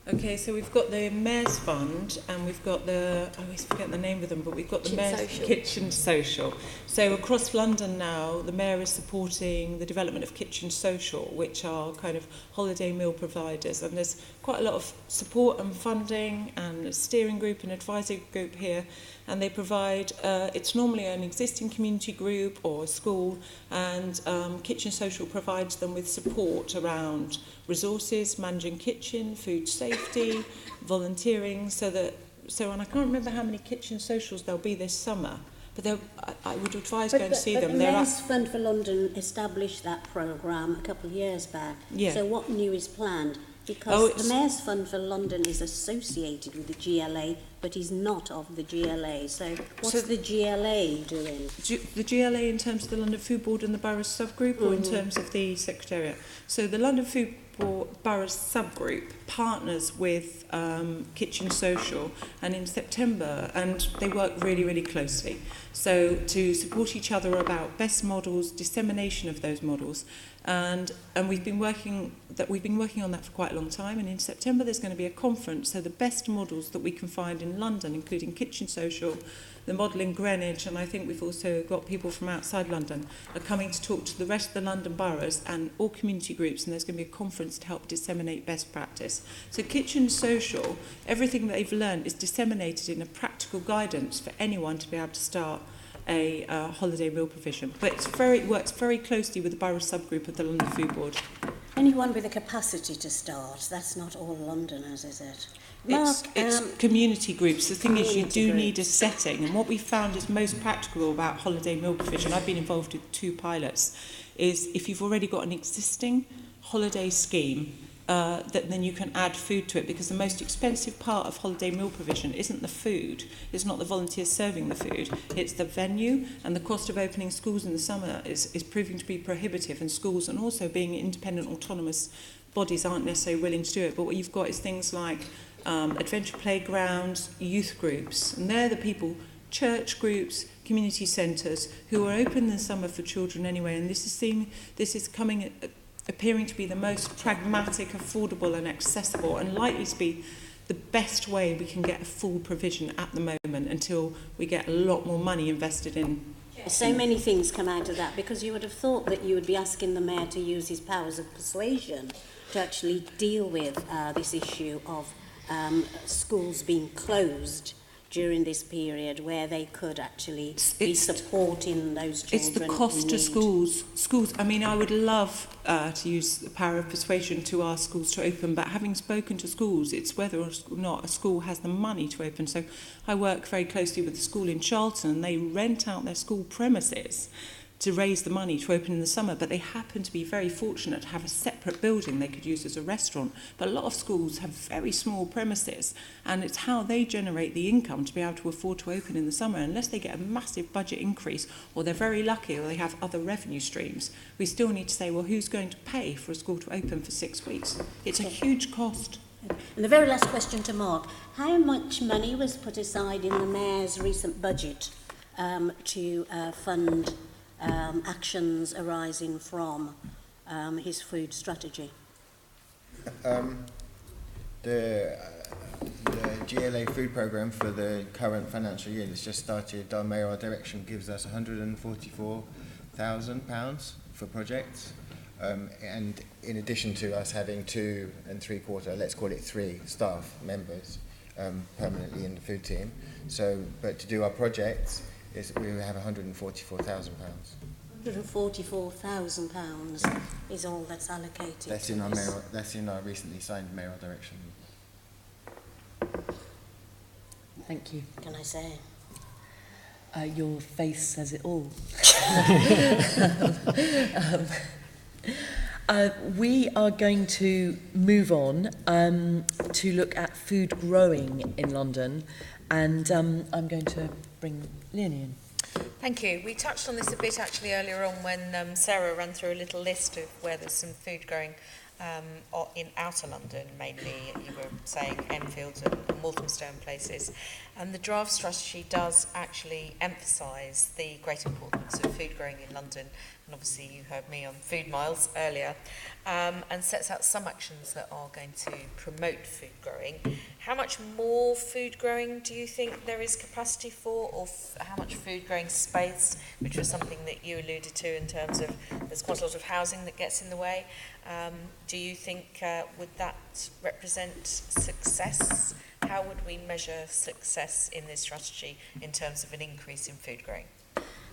Okay, so we've got the Mayor's Fund and we've got the, I always forget the name of them, but we've got the Mayor's Kitchen Social. So across London now, the Mayor is supporting the development of Kitchen Social, which are kind of holiday meal providers. And there's quite a lot of support and funding and a steering group and advisory group here. And they provide, it's normally an existing community group or a school, and Kitchen Social provides them with support around resources, managing kitchen, food safety, volunteering, and I can't remember how many Kitchen Socials there'll be this summer, but I would advise going to see them. The Mayor's Fund for London established that programme a couple of years back. Yeah. So what new is planned? Because the Mayor's Fund for London is associated with the GLA, but is not of the GLA. So what's the GLA doing? The GLA in terms of the London Food Board and the Boroughs subgroup, or in terms of the Secretariat? So the London Food Board Boroughs subgroup partners with Kitchen Social, and in September, and they work really, really closely. So to support each other about best models, dissemination of those models, and we've been working on that for quite a long time. And in September there's going to be a conference. So the best models that we can find in London, including Kitchen Social, the model in Greenwich, and I think we've also got people from outside London, are coming to talk to the rest of the London boroughs and all community groups, and there's going to be a conference to help disseminate best practice. So Kitchen Social, everything that they've learned is disseminated in a practical guidance for anyone to be able to start a holiday meal provision. But it works very closely with the borough subgroup of the London Food Board. Anyone with a capacity to start, that's not all Londoners, is it? Mark, it's community groups. The thing is, you do need a setting, and what we found is most practical about holiday meal provision, I've been involved with 2 pilots, is if you've already got an existing holiday scheme, that then you can add food to it, because the most expensive part of holiday meal provision isn't the food, it's not the volunteers serving the food, it's the venue, and the cost of opening schools in the summer is proving to be prohibitive, and schools, and also being independent autonomous bodies, aren't necessarily willing to do it. But what you've got is things like adventure playgrounds, youth groups, and they're the people, church groups, community centres, who are open in the summer for children anyway, and this is appearing to be the most pragmatic, affordable and accessible, and likely to be the best way we can get a full provision at the moment until we get a lot more money invested in. So many things come out of that, because you would have thought that you would be asking the Mayor to use his powers of persuasion to actually deal with this issue of schools being closed during this period, where they could actually be supporting those children. It's the cost to schools. I mean, I would love to use the power of persuasion to ask schools to open, but having spoken to schools, it's whether or not a school has the money to open. So I work very closely with the school in Charlton, and they rent out their school premises to raise the money to open in the summer, but they happen to be very fortunate to have a separate building they could use as a restaurant. But a lot of schools have very small premises, and it's how they generate the income to be able to afford to open in the summer. Unless they get a massive budget increase, or they're very lucky, or they have other revenue streams, we still need to say, well, who's going to pay for a school to open for 6 weeks? It's a huge cost. And the very last question to Mark: how much money was put aside in the Mayor's recent budget to fund actions arising from his food strategy? The GLA food programme for the current financial year that's just started, our mayoral direction gives us £144,000 for projects, and in addition to us having 2 3/4, let's call it 3 staff members permanently in the food team. So, but to do our projects, we have £144,000. £144,000 is all that's allocated. That's in our recently signed mayoral direction. Thank you. Can I say? Your face says it all. We are going to move on to look at food growing in London, and I'm going to bring Leonie in. Thank you. We touched on this a bit actually earlier on when Sarah ran through a little list of where there's some food growing in outer London, mainly you were saying Enfield and Walthamstow places. And the draft strategy does actually emphasise the great importance of food growing in London. And obviously you heard me on Food Miles earlier, and sets out some actions that are going to promote food growing. How much more food growing do you think there is capacity for, or how much food growing space, which was something that you alluded to in terms of there's quite a lot of housing that gets in the way. Do you think, would that represent success? How would we measure success in this strategy in terms of an increase in food growing?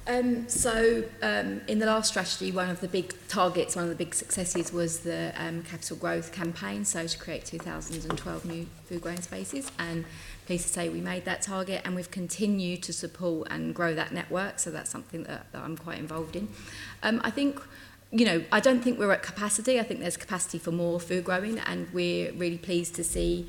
In the last strategy, one of the big targets, one of the big successes was the capital growth campaign, so to create 2,012 new food growing spaces, and pleased to say we made that target, and we've continued to support and grow that network, so that's something that I'm quite involved in. I think, I don't think we're at capacity. I think there's capacity for more food growing, and we're really pleased to see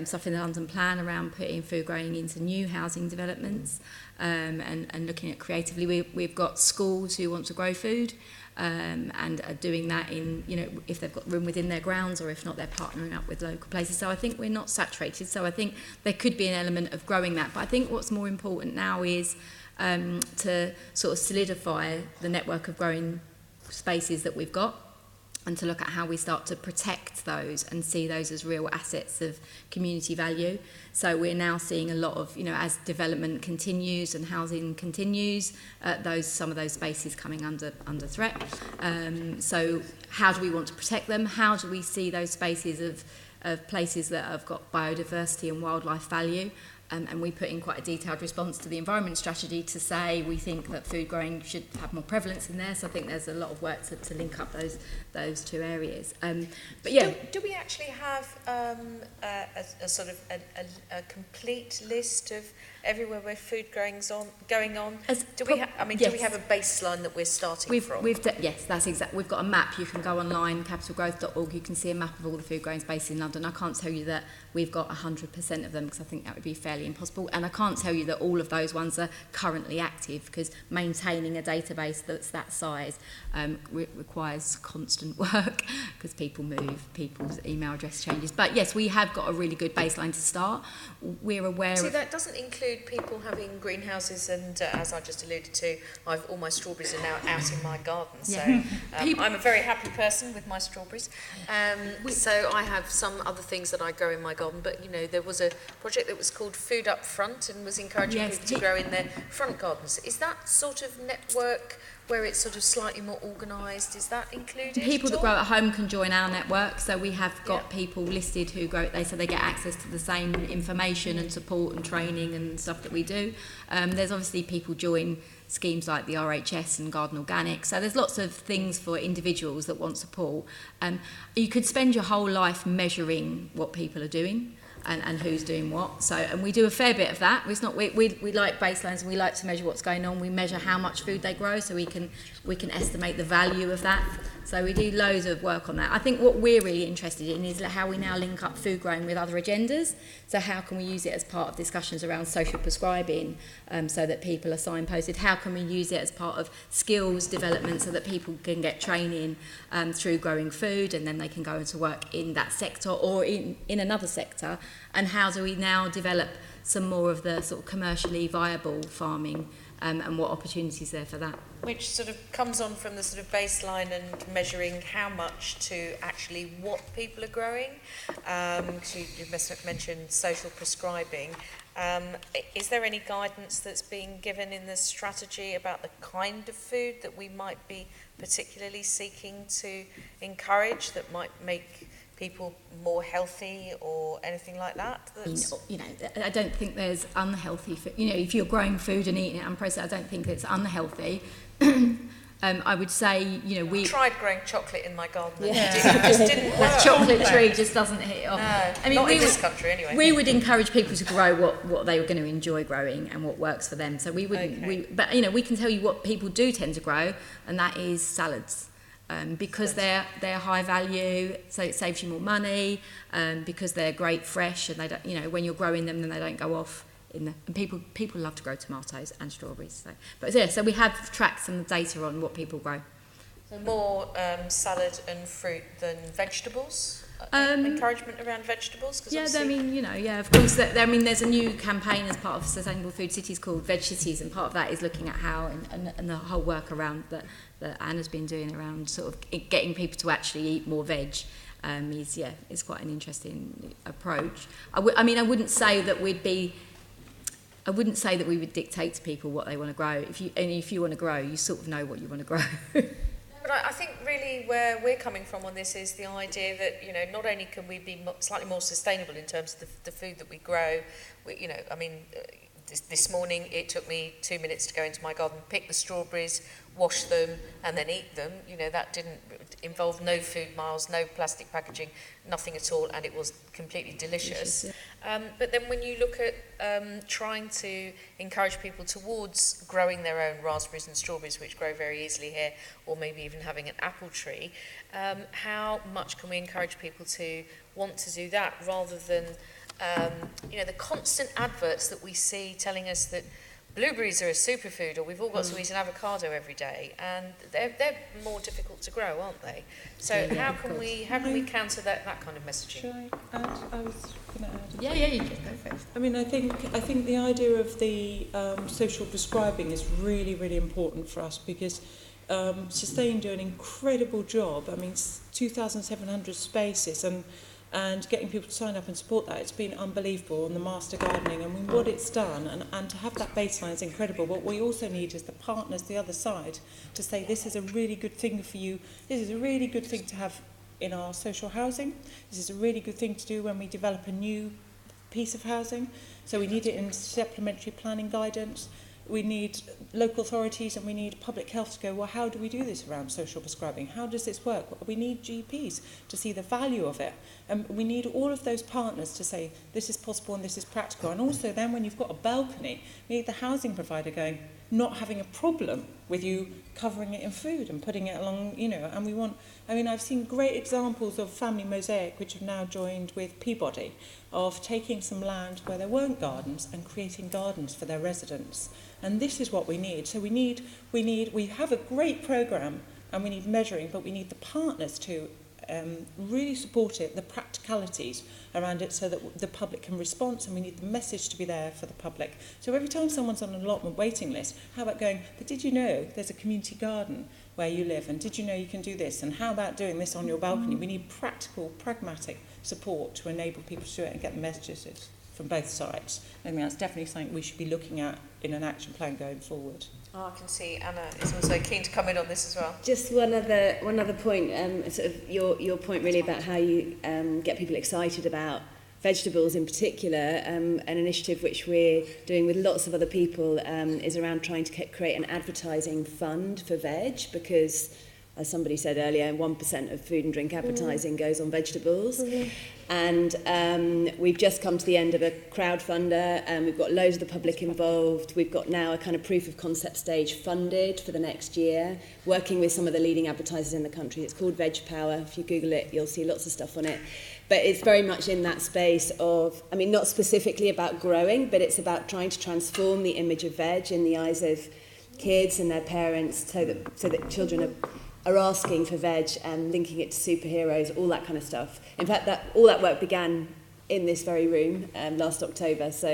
stuff in the London plan around putting food growing into new housing developments, and looking at creatively. We've got schools who want to grow food, and are doing that in, if they've got room within their grounds, or if not, they're partnering up with local places. So I think we're not saturated. So I think there could be an element of growing that. But I think what's more important now is to sort of solidify the network of growing spaces that we've got, and to look at how we start to protect those and see those as real assets of community value. So we're now seeing a lot of, as development continues and housing continues, some of those spaces coming under threat. So how do we want to protect them? How do we see those spaces of places that have got biodiversity and wildlife value? And we put in quite a detailed response to the environment strategy to say we think that food growing should have more prevalence in there. So I think there's a lot of work to link up those two areas. But yeah, do we actually have a sort of a complete list of everywhere where food growing's going on? Do we have a baseline that we're starting from? Yes, that's exactly. We've got a map. You can go online, capitalgrowth.org. You can see a map of all the food growing spaces in London. I can't tell you that we've got 100% of them, because I think that would be fairly impossible, and I can't tell you that all of those ones are currently active, because maintaining a database that's that size requires constant work, because people move, people's email address changes. But yes, we have got a really good baseline to start. We're aware of... that doesn't include people having greenhouses, and as I just alluded to, all my strawberries are now out in my garden, so I'm a very happy person with my strawberries. So I have some other things that I grow in my garden, but there was a project that was called Food Up Front, and was encouraging people to grow in their front gardens. Is that sort of network where it's sort of slightly more organised, is that included? People that grow at home can join our network, so we have got people listed who grow, so they get access to the same information and support and training and stuff that we do. There's obviously people join schemes like the RHS and Garden Organic, so there's lots of things for individuals that want support. You could spend your whole life measuring what people are doing and who's doing what. So, and we do a fair bit of that. It's not we like baselines, and we like to measure what's going on. We measure how much food they grow, so we can estimate the value of that. So we do loads of work on that. I think what we're really interested in is how we now link up food growing with other agendas. So how can we use it as part of discussions around social prescribing, so that people are signposted? How can we use it as part of skills development so that people can get training through growing food, and then they can go into work in that sector or in another sector? And how do we now develop some more of the sort of commercially viable farming, and what opportunities there for that? Which sort of comes on from the sort of baseline and measuring how much to actually what people are growing. You mentioned social prescribing. Is there any guidance that's being given in the strategy about the kind of food that we might be particularly seeking to encourage, that might make people more healthy or anything like that? I don't think there's unhealthy food. If you're growing food and eating it unprocessed, I don't think it's unhealthy. I would say, you know, we tried growing chocolate in my garden. Yeah. It just didn't work. That chocolate tree just doesn't hit it off. No, I mean, not in this country anyway. We would encourage people to grow what they were going to enjoy growing and what works for them. So we wouldn't. But you know, we can tell you what people do tend to grow, and that is salads. Because they're high value, so it saves you more money. Because they're great fresh, and they don't, you know, when you're growing them, then they don't go off. And people love to grow tomatoes and strawberries. So we have tracks and data on what people grow. So more salad and fruit than vegetables. Encouragement around vegetables. Yeah, I mean, you know, yeah, of course. I mean, there's a new campaign as part of Sustainable Food Cities called Veg Cities, and part of that is looking at how and the whole work around that Anna's been doing around sort of getting people to actually eat more veg. Is quite an interesting approach. I wouldn't say that we would dictate to people what they want to grow. If you want to grow, you sort of know what you want to grow. But I think really where we're coming from on this is the idea that, you know, not only can we be slightly more sustainable in terms of the food that we grow, this morning it took me 2 minutes to go into my garden, pick the strawberries, wash them and then eat them. You know, that didn't involve no food miles, no plastic packaging, nothing at all, and it was completely delicious. But then when you look at trying to encourage people towards growing their own raspberries and strawberries, which grow very easily here, or maybe even having an apple tree, how much can we encourage people to want to do that rather than the constant adverts that we see telling us that blueberries are a superfood, or we've all got to eat an avocado every day, and they're more difficult to grow, aren't they? So how can we counter that kind of messaging? Should I add? I was going to add. Yeah, you can go first. I mean, I think the idea of the social prescribing is really, really important for us, because Sustain do an incredible job. I mean, 2,700 spaces and getting people to sign up and support that, it's been unbelievable on the master gardening. I mean, what it's done, and to have that baseline is incredible. What we also need is the partners, the other side, to say this is a really good thing for you, this is a really good thing to have in our social housing, this is a really good thing to do when we develop a new piece of housing. So we need it in supplementary planning guidance. We need local authorities and we need public health to go, well, how do we do this around social prescribing? How does this work? We need GPs to see the value of it. And we need all of those partners to say, this is possible and this is practical. And also then when you've got a balcony, we need the housing provider going, not having a problem with you covering it in food and putting it along, you know, and we want, I mean, I've seen great examples of Family Mosaic, which have now joined with Peabody, of taking some land where there weren't gardens and creating gardens for their residents. And this is what we need. So we have a great programme and we need measuring, but we need the partners to really support it, the practicalities around it, so that the public can respond, and we need the message to be there for the public. So every time someone's on an allotment waiting list, how about going, but did you know there's a community garden where you live, and did you know you can do this, and how about doing this on your balcony? We need practical, pragmatic support to enable people to do it and get the messages from both sides. I mean, that's definitely something we should be looking at in an action plan going forward. Oh, I can see Anna is also keen to come in on this as well. Just one other point, sort of your point really about how you get people excited about vegetables in particular. An initiative which we're doing with lots of other people is around trying to create an advertising fund for veg, because, as somebody said earlier, 1% of food and drink advertising goes on vegetables. And we've just come to the end of a crowdfunder, and we've got loads of the public involved. We've got now a kind of proof of concept stage funded for the next year, working with some of the leading advertisers in the country. It's called Veg Power. If you Google it, you'll see lots of stuff on it. But it's very much in that space of, I mean, not specifically about growing, but it's about trying to transform the image of veg in the eyes of kids and their parents, so that children are asking for veg and linking it to superheroes, all that kind of stuff. In fact, all that work began in this very room last October, so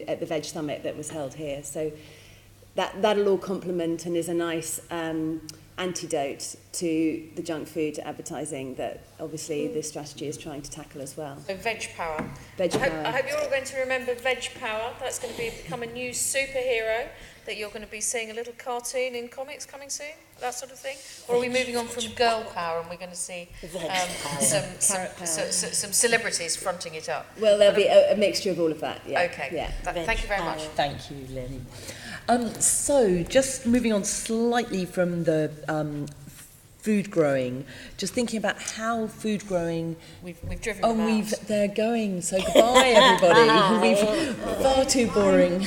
at the Veg Summit that was held here. So that'll all complement and is a nice antidote to the junk food advertising that obviously this strategy is trying to tackle as well. So Veg Power. Veg Power. I hope you're all going to remember Veg Power. That's going to become a new superhero that you're going to be seeing a little cartoon in comics coming soon, that sort of thing? Or are we moving on from Girl Power and we're going to see some celebrities fronting it up? Well, there'll be a mixture of all of that, yeah. Okay, yeah. Thank you very much. Thank you, Lenny. So, just moving on slightly from the food growing, just thinking about how food growing... We've driven them out. They're going, so goodbye everybody. We've far too boring.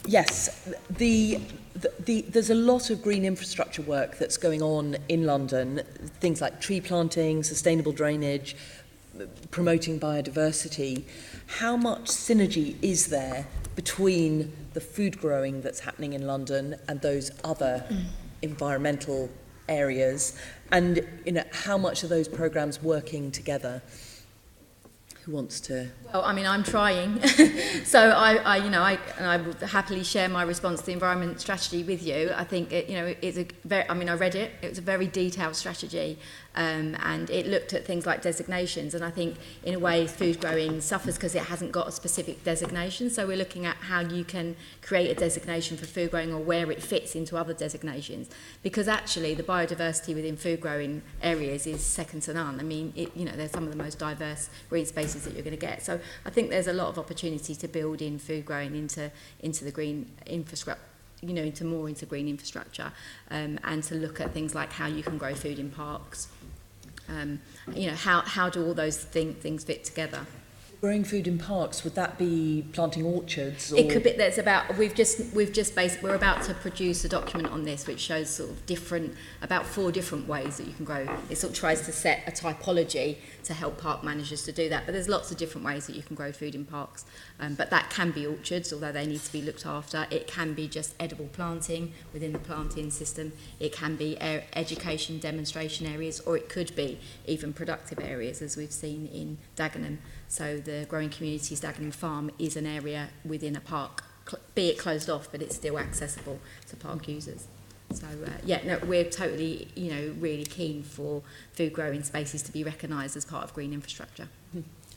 Yes, there's a lot of green infrastructure work that's going on in London, things like tree planting, sustainable drainage, promoting biodiversity. How much synergy is there between the food growing that's happening in London and those other environmental areas, and how much are those programs working together? Who wants to? Well, I mean, I'm trying. So I would happily share my response to the environment strategy with you. I think it's a very, I read it. It was a very detailed strategy, and it looked at things like designations. And I think in a way, food growing suffers because it hasn't got a specific designation. So we're looking at how you can create a designation for food growing or where it fits into other designations. Because actually, the biodiversity within food growing areas is second to none. I mean, they're some of the most diverse green spaces that you're going to get. So I think there's a lot of opportunity to build in food growing into the green infrastructure, into green infrastructure, and to look at things like how you can grow food in parks. How do all those things fit together? Growing food in parks, would that be planting orchards? Or? It could be. We're about to produce a document on this, which shows sort of about 4 different ways that you can grow. It sort of tries to set a typology to help park managers to do that. But there's lots of different ways that you can grow food in parks. But that can be orchards, although they need to be looked after. It can be just edible planting within the planting system. It can be education demonstration areas, or it could be even productive areas, as we've seen in Dagenham. So the Growing Communities Dagenham Farm is an area within a park, be it closed off, but it's still accessible to park users. So we're totally, really keen for food growing spaces to be recognised as part of green infrastructure.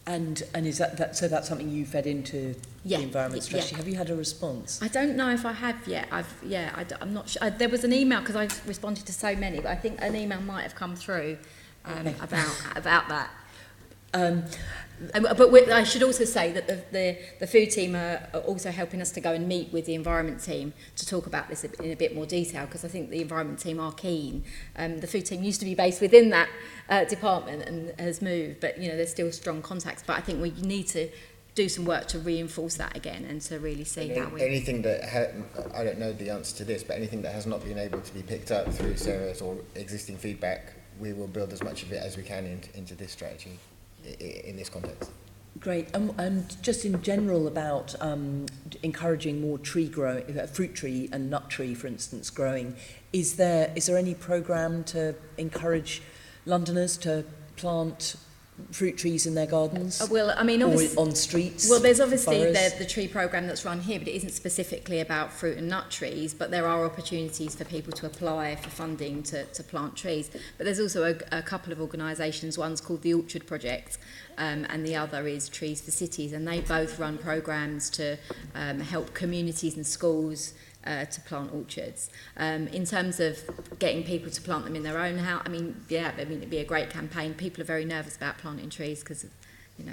And is that so? That's something you fed into the environment strategy. Have you had a response? I don't know if I have yet. I'm not sure. There was an email because I responded to so many, but I think an email might have come through about that. But I should also say that the food team are also helping us to go and meet with the environment team to talk about this in a bit more detail, because I think the environment team are keen. The food team used to be based within that department and has moved, but there's still strong contacts. But I think we need to do some work to reinforce that again and to really see how we... Anything that, I don't know the answer to this, but anything that has not been able to be picked up through Sarah's or existing feedback, we will build as much of it as we can into this strategy in this context. Great. And just in general about encouraging more tree growing, fruit tree and nut tree, for instance, growing, is there any programme to encourage Londoners to plant fruit trees in their gardens? Well, I mean, obviously, or on streets. Well, there's obviously the tree programme that's run here, but it isn't specifically about fruit and nut trees, but there are opportunities for people to apply for funding to plant trees. But there's also a couple of organisations, one's called the Orchard Project, and the other is Trees for Cities, and they both run programmes to help communities and schools to plant orchards. In terms of getting people to plant them in their own house, it'd be a great campaign. People are very nervous about planting trees because of,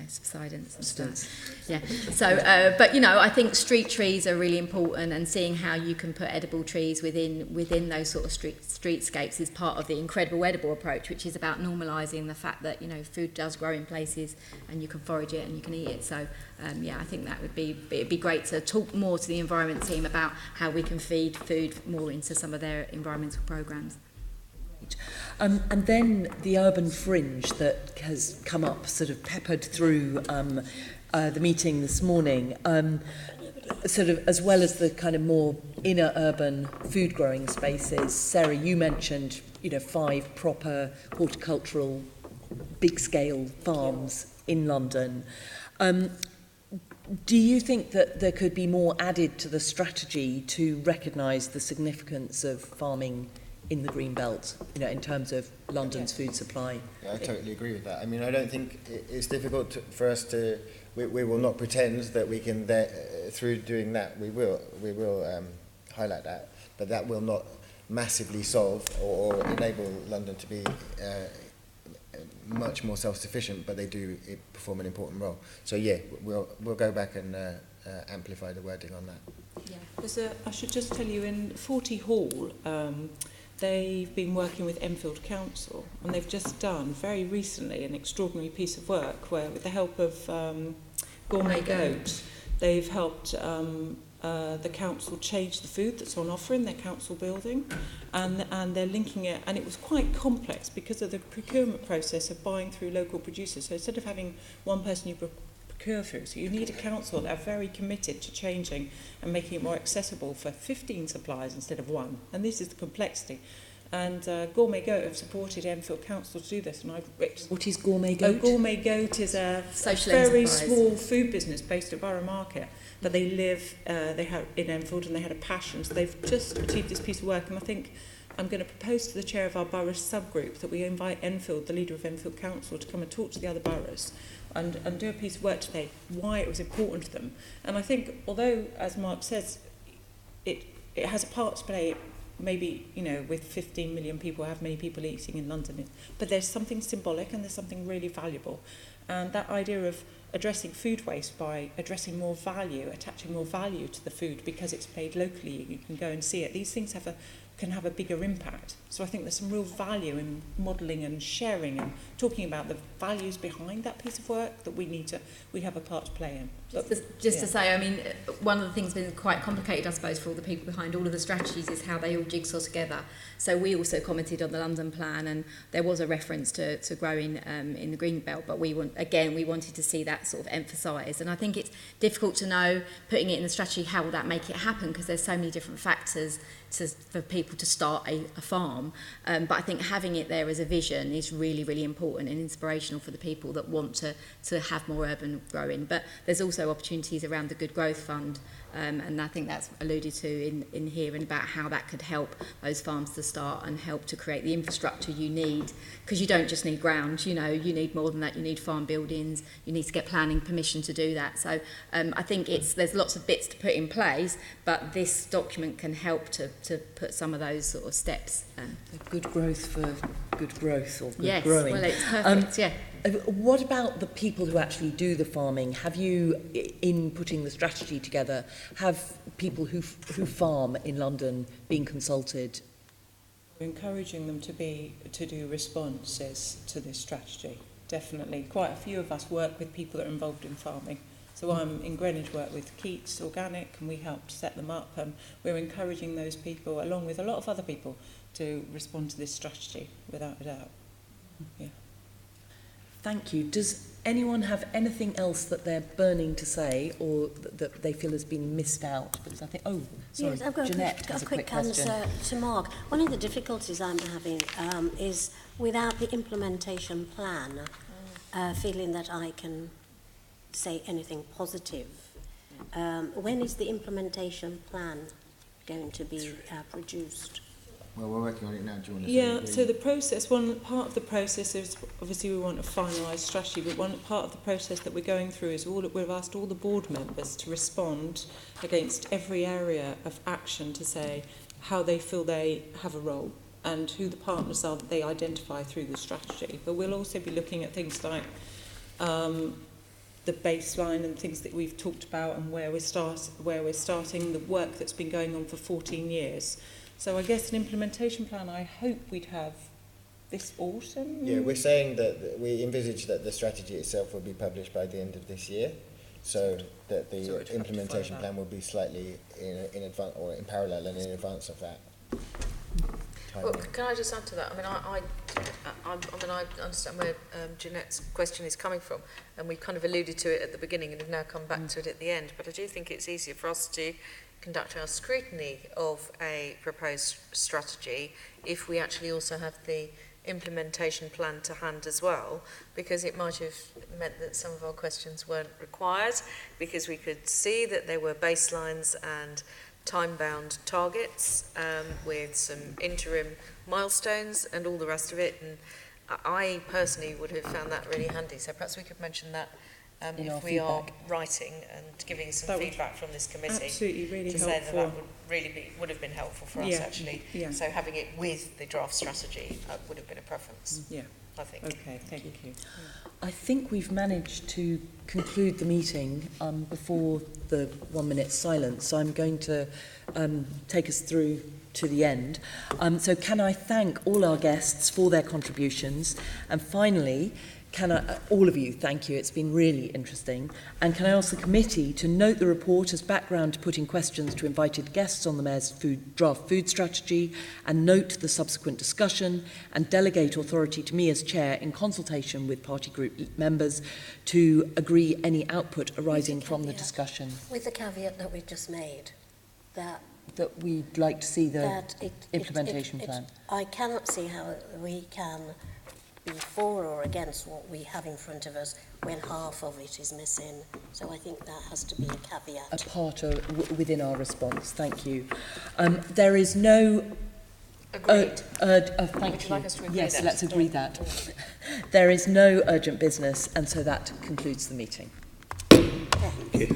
subsidence and stuff. Yeah. So, but I think street trees are really important, and seeing how you can put edible trees within those sort of streetscapes is part of the Incredible Edible approach, which is about normalising the fact that food does grow in places and you can forage it and you can eat it. So, I think that it'd be great to talk more to the environment team about how we can feed food more into some of their environmental programmes. And then the urban fringe that has come up, sort of peppered through the meeting this morning, sort of as well as the kind of more inner urban food growing spaces. Sarah, you mentioned 5 proper horticultural big scale farms in London. Do you think that there could be more added to the strategy to recognise the significance of farming in the green belt, in terms of London's food supply? Yeah, I totally agree with that. I mean, I don't think it's difficult for us to. We will not pretend that we can. Through doing that, we will highlight that, but that will not massively solve or enable London to be much more self-sufficient, but they do perform an important role. So yeah, we'll go back and amplify the wording on that. Yeah. I should just tell you, in Forty Hall, they've been working with Enfield Council, and they've just done very recently an extraordinary piece of work where, with the help of Gourmet Goat, they've helped the council change the food that's on offer in their council building, and they're linking it, and it was quite complex because of the procurement process of buying through local producers. So instead of having one person you procure through, so you need a council that are very committed to changing and making it more accessible for 15 suppliers instead of one, and this is the complexity. And Gourmet Goat have supported Enfield Council to do this. And what is Gourmet Goat? Gourmet Goat is a very small food business based at Borough Market, but they live they have in Enfield, and they had a passion. So they've just achieved this piece of work, and I think I'm going to propose to the chair of our borough subgroup that we invite Enfield, the leader of Enfield Council, to come and talk to the other boroughs and do a piece of work today, why it was important to them. And I think, although, as Mark says, it has a part to play, maybe, you know, with 15 million people, how many people eating in London, but there's something symbolic and there's something really valuable. And that idea of addressing food waste by addressing more value, attaching more value to the food because it's made locally, you can go and see it. These things can have a bigger impact. So I think there's some real value in modelling and sharing and talking about the values behind that piece of work that we have a part to play in. Just to say, I mean, one of the things that's been quite complicated, I suppose, for all the people behind all of the strategies is how they all jigsaw together. So we also commented on the London plan, and there was a reference to growing in the green belt, but we wanted to see that sort of emphasised. And I think it's difficult to know, putting it in the strategy, how will that make it happen, because there's so many different factors for people to start a farm. But I think having it there as a vision is really, really important and inspirational for the people that want to have more urban growing. But there's also opportunities around the Good Growth Fund, and I think that's alluded to in here, and about how that could help those farms to start and help to create the infrastructure you need, because you don't just need ground, you know, you need more than that. You need farm buildings, you need to get planning permission to do that. So I think there's lots of bits to put in place, but this document can help to put some of those sort of steps. Good growth for good growth, or good Yes, growing. well, it's perfect, yeah. What about the people who actually do the farming? Have you, in putting the strategy together, have people who farm in London been consulted? We're encouraging them to do responses to this strategy, definitely. Quite a few of us work with people that are involved in farming. So I'm in Greenwich, work with Keats Organic, and we helped set them up. And we're encouraging those people, along with a lot of other people, to respond to this strategy, without a doubt. Yeah. Thank you. Does anyone have anything else that they're burning to say, or that they feel has been missed out? Because I think, yes, I've got Jeanette has a quick question. answer to Mark. One of the difficulties I'm having is without the implementation plan, feeling that I can say anything positive. When is the implementation plan going to be produced? Well, we're working on it now. Do you want to Yeah, so the process, one part of the process is, obviously we want a finalised strategy, but one part of the process that we're going through is we've asked all the board members to respond against every area of action, to say how they feel they have a role and who the partners are that they identify through the strategy. But we'll also be looking at things like the baseline and things that we've talked about, and where we're starting the work that's been going on for 14 years. So I guess an implementation plan, I hope we'd have this autumn. Yeah, we're saying that we envisage that the strategy itself will be published by the end of this year, so that the implementation plan will be slightly in advance, or in parallel and in advance of that. Well, can I just add to that? I mean, I understand where Jeanette's question is coming from, and we kind of alluded to it at the beginning and have now come back to it at the end. But I do think it's easier for us to conduct our scrutiny of a proposed strategy if we actually also have the implementation plan to hand as well, because it might have meant that some of our questions weren't required, because we could see that there were baselines and time-bound targets with some interim milestones and all the rest of it. And I personally would have found that really handy. So perhaps we could mention that if we are writing and giving some feedback from this committee. Absolutely, really to helpful. say that would have been helpful for us actually. Yeah. So having it with the draft strategy would have been a preference. Yeah. I think. Okay, thank you. I think we've managed to conclude the meeting before the 1 minute silence, so I'm going to take us through to the end. So can I thank all our guests for their contributions, and finally, can I, all of you, thank you, it's been really interesting. And can I ask the committee to note the report as background to putting questions to invited guests on the Mayor's draft food strategy, and note the subsequent discussion, and delegate authority to me as chair in consultation with party group members to agree any output arising from the discussion. With the caveat that we've just made, that we'd like to see the implementation plan. I cannot see how we can be for or against what we have in front of us when half of it is missing. So I think that has to be a caveat. A part of, within our response. Thank you. There is no... Agreed. Thank Would you like us to agree yes, that? let's agree that. There is no urgent business, and so that concludes the meeting. Okay.